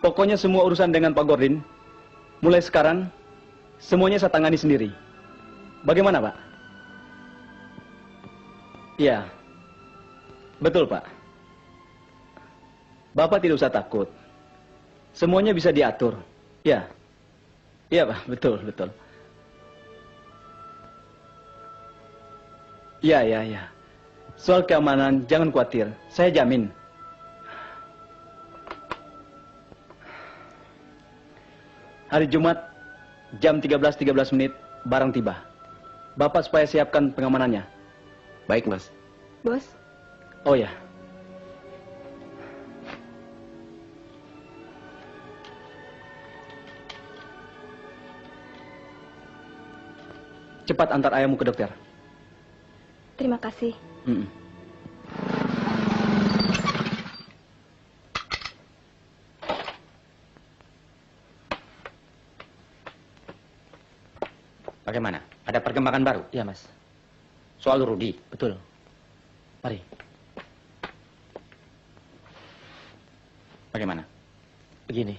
Pokoknya semua urusan dengan Pak Gordin, mulai sekarang, semuanya saya tangani sendiri. Bagaimana, Pak? Ya. Betul, Pak. Bapak tidak usah takut. Semuanya bisa diatur. Ya. Iya, Pak. Betul, betul. Ya. Soal keamanan, jangan khawatir. Saya jamin. Hari Jumat, jam 13.13 barang tiba. Bapak supaya siapkan pengamanannya. Baik, Mas. Bos, Oh ya. Cepat antar ayahmu ke dokter. terima kasih. Bagaimana? Ada perkembangan baru? Iya, Mas. Soal Rudi? Betul. Mari. Bagaimana? Begini.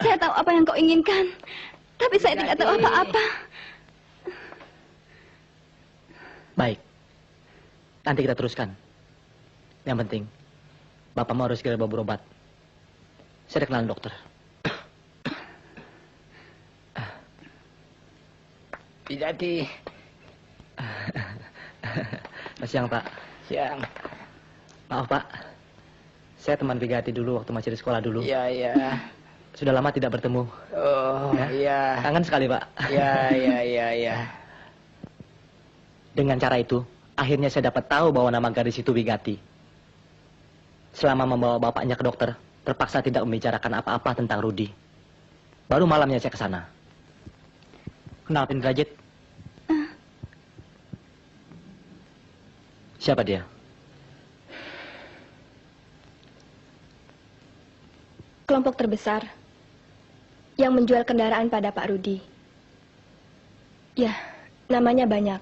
Saya tahu apa yang kau inginkan, tapi saya tidak tahu apa-apa. Baik. Nanti kita teruskan. Yang penting, Bapakmu harus segera bawa berobat. Saya ada kenalan dokter. Widati. Siang, Pak. Siang. Maaf, Pak. Saya teman Widati dulu waktu masih di sekolah dulu. Iya, iya. Sudah lama tidak bertemu. Oh, iya. Kangen sekali, Pak. Iya. Dengan cara itu, akhirnya saya dapat tahu bahwa nama gadis itu Widati. Selama membawa bapaknya ke dokter, terpaksa tidak membicarakan apa-apa tentang Rudi. Baru malamnya saya ke sana. Kenal Indrajit? Siapa dia? Kelompok terbesar yang menjual kendaraan pada Pak Rudi. Ya, namanya banyak.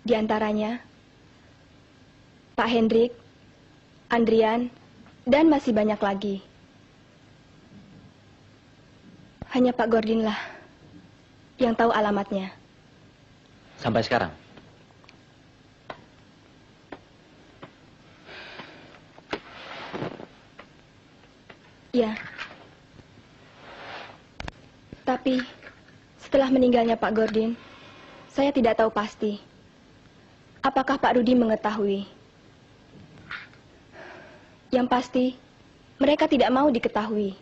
Di antaranya Pak Hendrik, Andrian, dan masih banyak lagi. Hanya Pak Gordin lah yang tahu alamatnya. Sampai sekarang? Ya. Tapi setelah meninggalnya Pak Gordin, saya tidak tahu pasti apakah Pak Rudi mengetahui. Yang pasti, mereka tidak mau diketahui.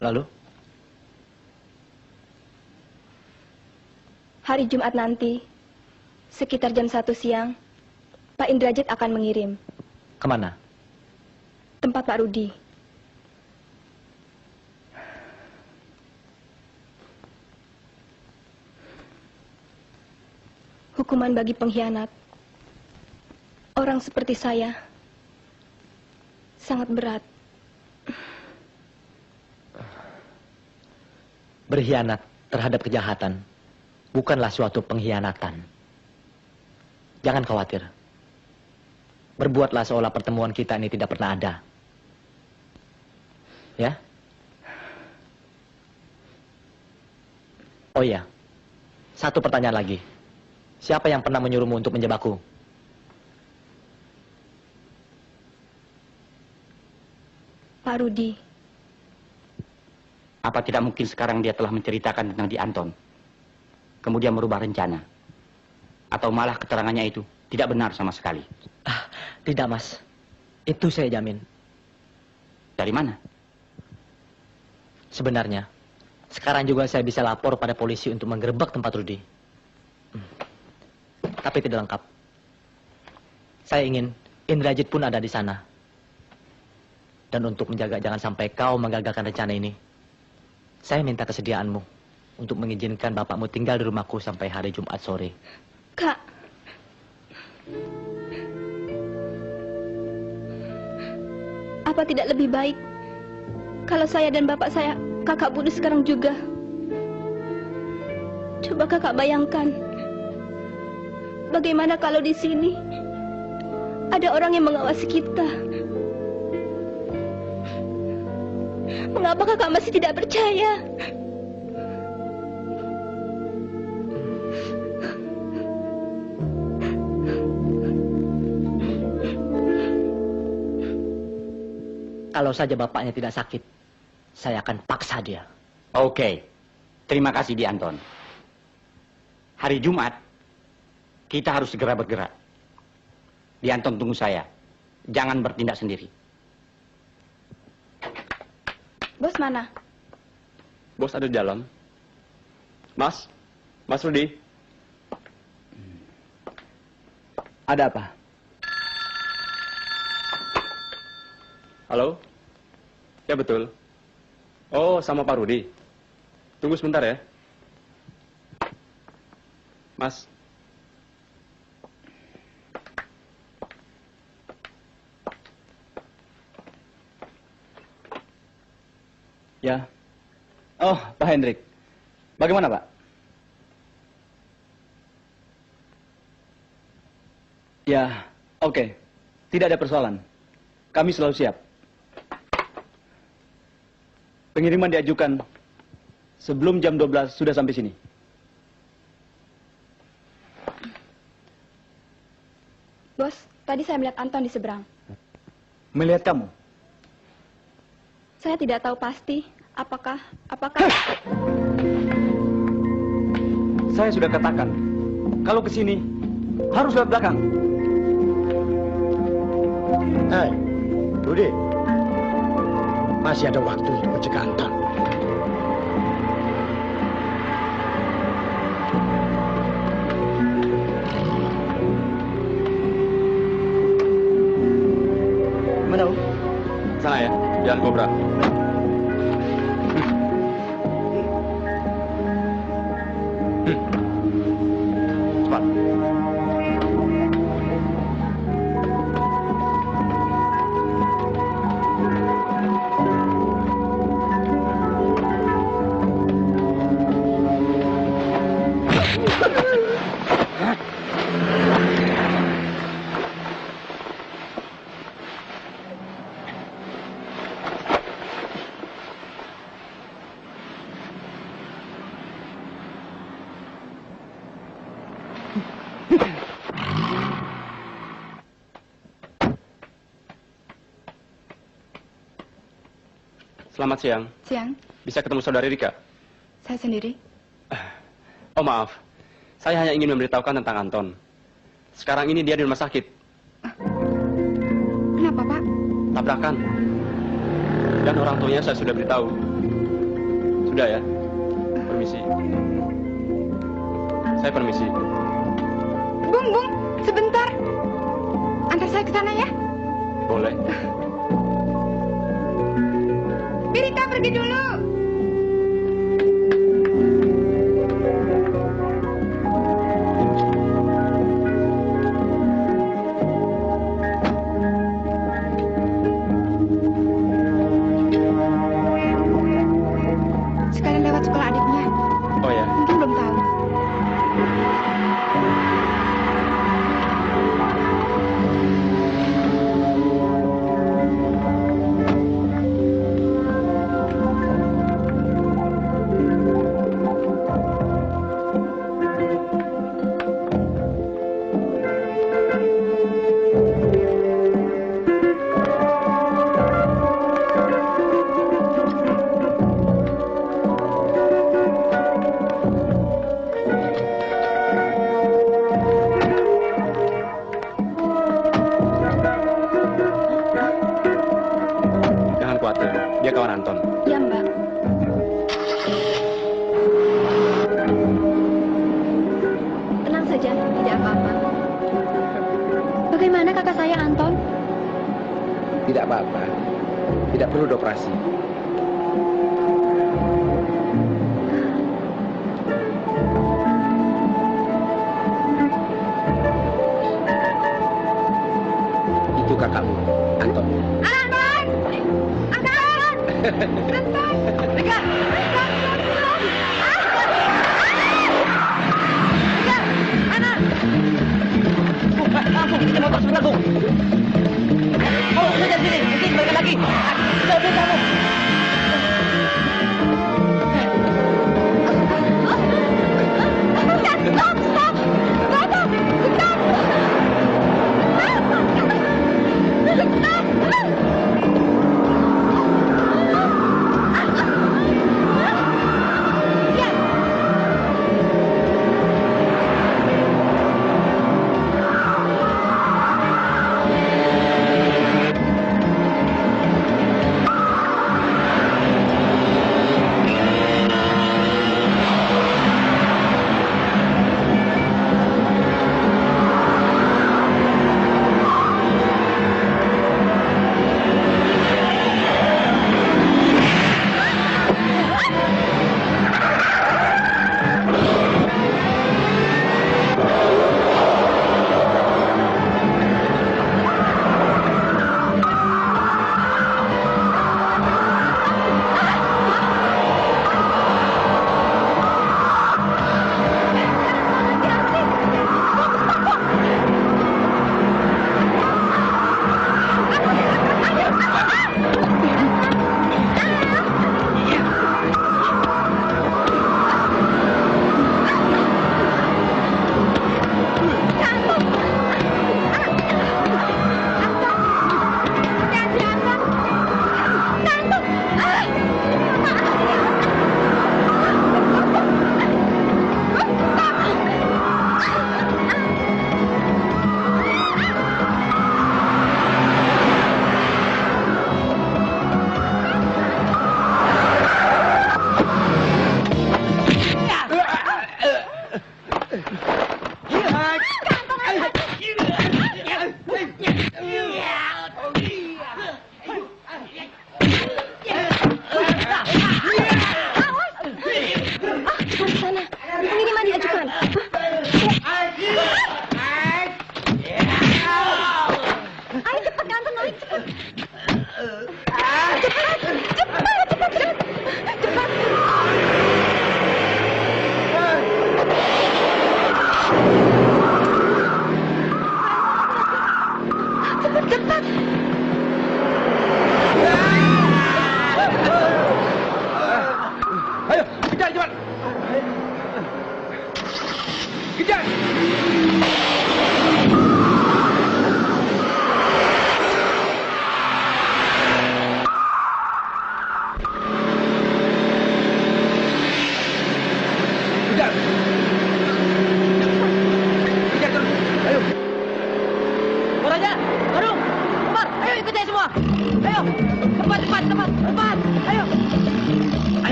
Lalu? Hari Jumat nanti, sekitar jam 1 siang, Pak Indrajit akan mengirim. Kemana? Tempat Pak Rudi. Hukuman bagi pengkhianat. Orang seperti saya sangat berat. Berkhianat terhadap kejahatan bukanlah suatu pengkhianatan. Jangan khawatir. Berbuatlah seolah pertemuan kita ini tidak pernah ada. Ya? Oh iya, satu pertanyaan lagi. Siapa yang pernah menyuruhmu untuk menjebakku? Pak Rudi. Apa tidak mungkin sekarang dia telah menceritakan tentang Di Anton, kemudian merubah rencana? Atau malah keterangannya itu tidak benar sama sekali? Tidak, Mas. Itu saya jamin. Dari mana? Sebenarnya, sekarang juga saya bisa lapor pada polisi untuk menggerebek tempat Rudi. Tapi tidak lengkap. Saya ingin Indrajit pun ada di sana. Dan untuk menjaga jangan sampai kau menggagalkan rencana ini, saya minta kesediaanmu untuk mengizinkan bapakmu tinggal di rumahku sampai hari Jumat sore. Kak. Apa tidak lebih baik kalau saya dan bapak saya kakak budi sekarang juga? Coba kakak bayangkan, bagaimana kalau di sini ada orang yang mengawasi kita? Mengapa kakak masih tidak percaya? Kalau saja bapaknya tidak sakit, saya akan paksa dia. Oke, terima kasih Di Anton. Hari Jumat, kita harus segera bergerak. Di Anton tunggu saya. Jangan bertindak sendiri. Bos mana? Bos ada di dalam. Mas Rudi. Ada apa? Halo? Ya betul. Oh, sama Pak Rudi. Tunggu sebentar ya. Mas. Ya. Oh, Pak Hendrik. Bagaimana, Pak? Ya, oke. Tidak ada persoalan. Kami selalu siap. Pengiriman diajukan sebelum jam 12 sudah sampai sini. Bos, tadi saya melihat Anton di seberang. Melihat kamu? Saya tidak tahu pasti apakah... Saya sudah katakan, kalau ke sini harus lewat belakang. Hei, Rudi. Masih ada waktu untuk mencegah Anton. Mana, Bu? Sana ya, Jalan Kobra. Cepat. Selamat siang. Siang, Bisa ketemu saudari Rika? saya sendiri. Oh maaf, saya hanya ingin memberitahukan tentang Anton. Sekarang ini dia di rumah sakit. Kenapa, Pak? Tabrakan. Dan orang tuanya saya sudah beritahu. Sudah ya? Permisi. Saya permisi. Bung, sebentar. Antar saya ke sana ya. Boleh. Birita pergi dulu. Sekalian lewat sekolah adiknya. Oh ya. Mungkin belum tahu. Jangan khawatir, dia kawan Anton. Ya, Mbak. Tenang saja, tidak apa-apa. Bagaimana kakak saya, Anton? Tidak apa-apa. Tidak perlu dioperasi. Itu kakakmu, Anton. Anton! Anton! Anton! Rika! Ini motor sebentar, Bung. Kamu kerja sini, nanti balikan lagi. Kamu.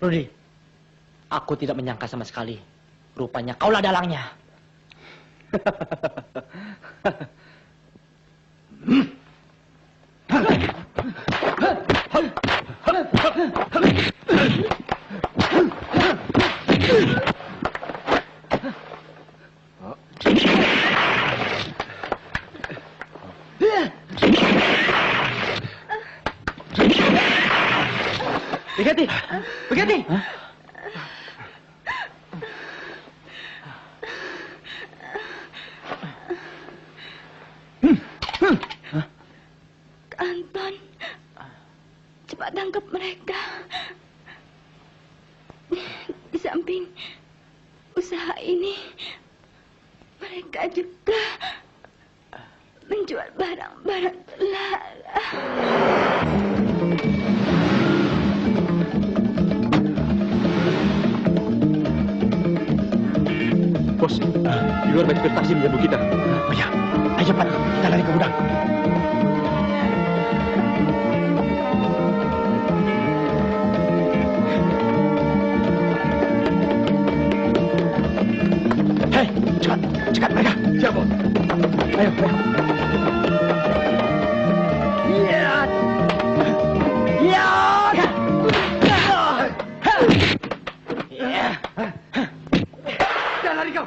Rudy, aku tidak menyangka sama sekali. Rupanya kaulah dalangnya. Begitu. Anton, cepat tangkap mereka. Di samping usaha ini, mereka juga menjual barang-barang terlarang. Bos, di luar banyak taksi menyerbu kita. Oh ya, ayo cepat, kita lari ke gudang. Hei, cepat mereka. Siap, Bos. Ayo. Jangan lari kau.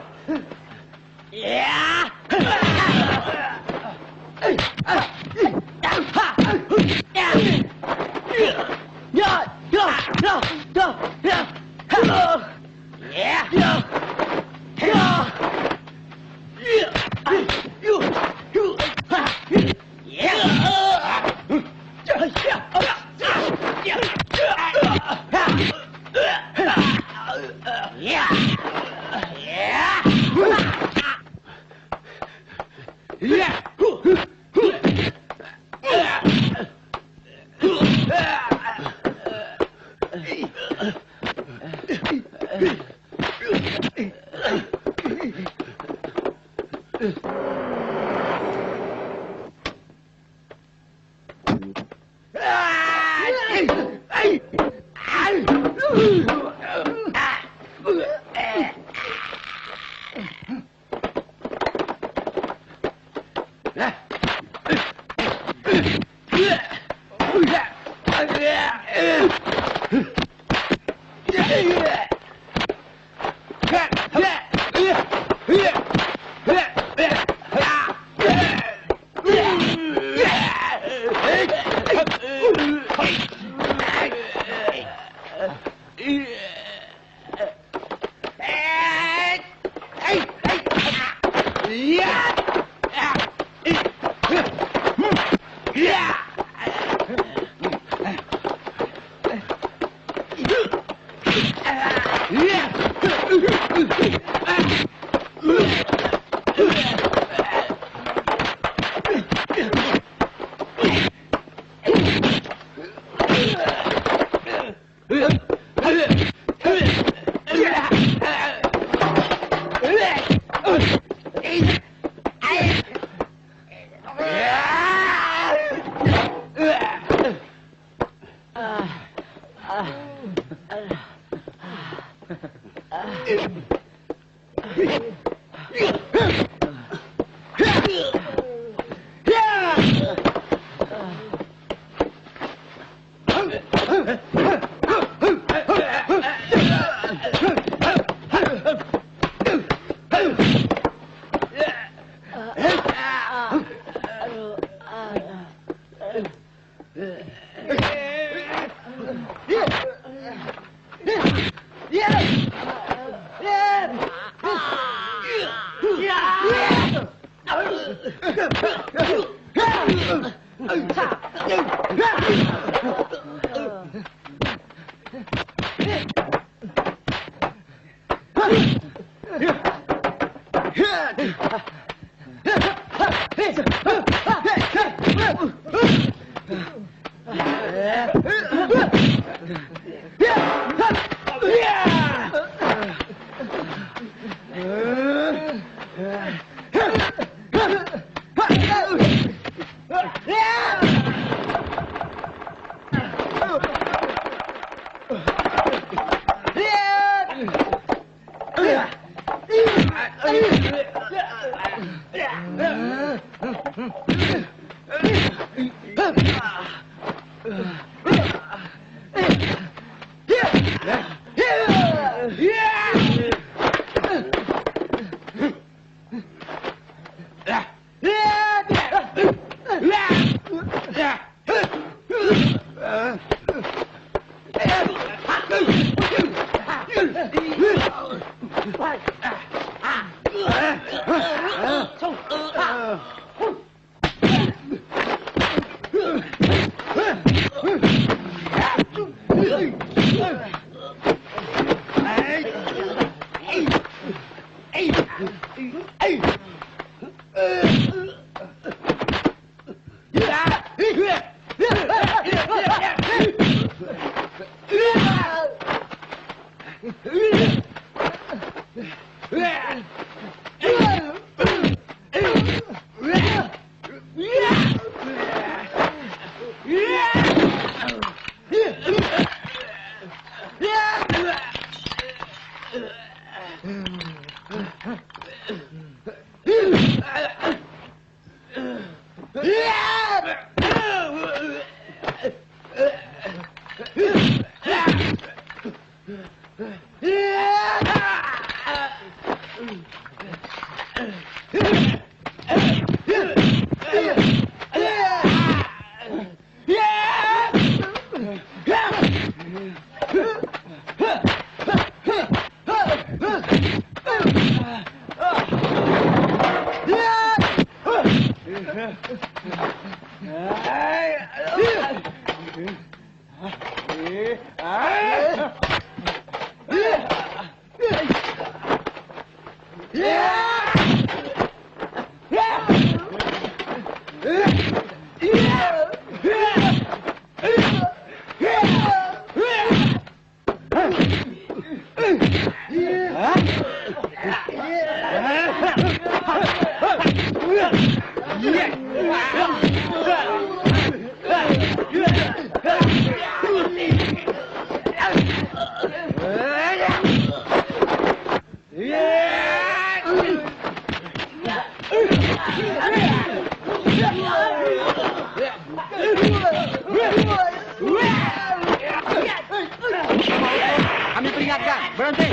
Kami peringatkan, berhenti.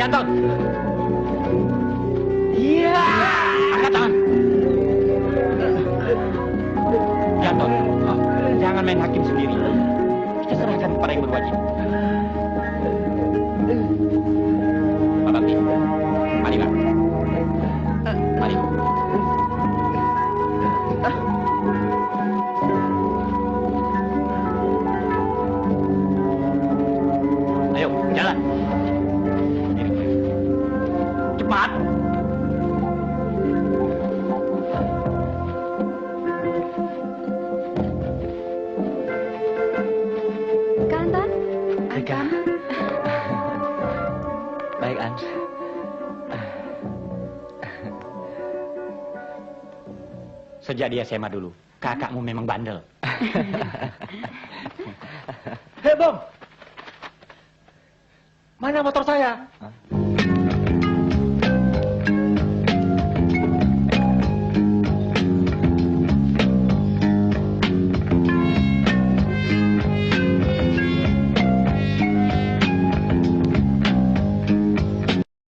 Anton. Iya. Angkat tangan. Anton, jangan main hakim sendiri. Kita serahkan kepada yang berwajib. Pak Bakti, mari Pak. Mari. Ayo, jalan. Cepat. Kanton? Rika. Baik, An. Sejak dia SMA dulu, kakakmu memang bandel. Hei, Bang. Mana motor saya?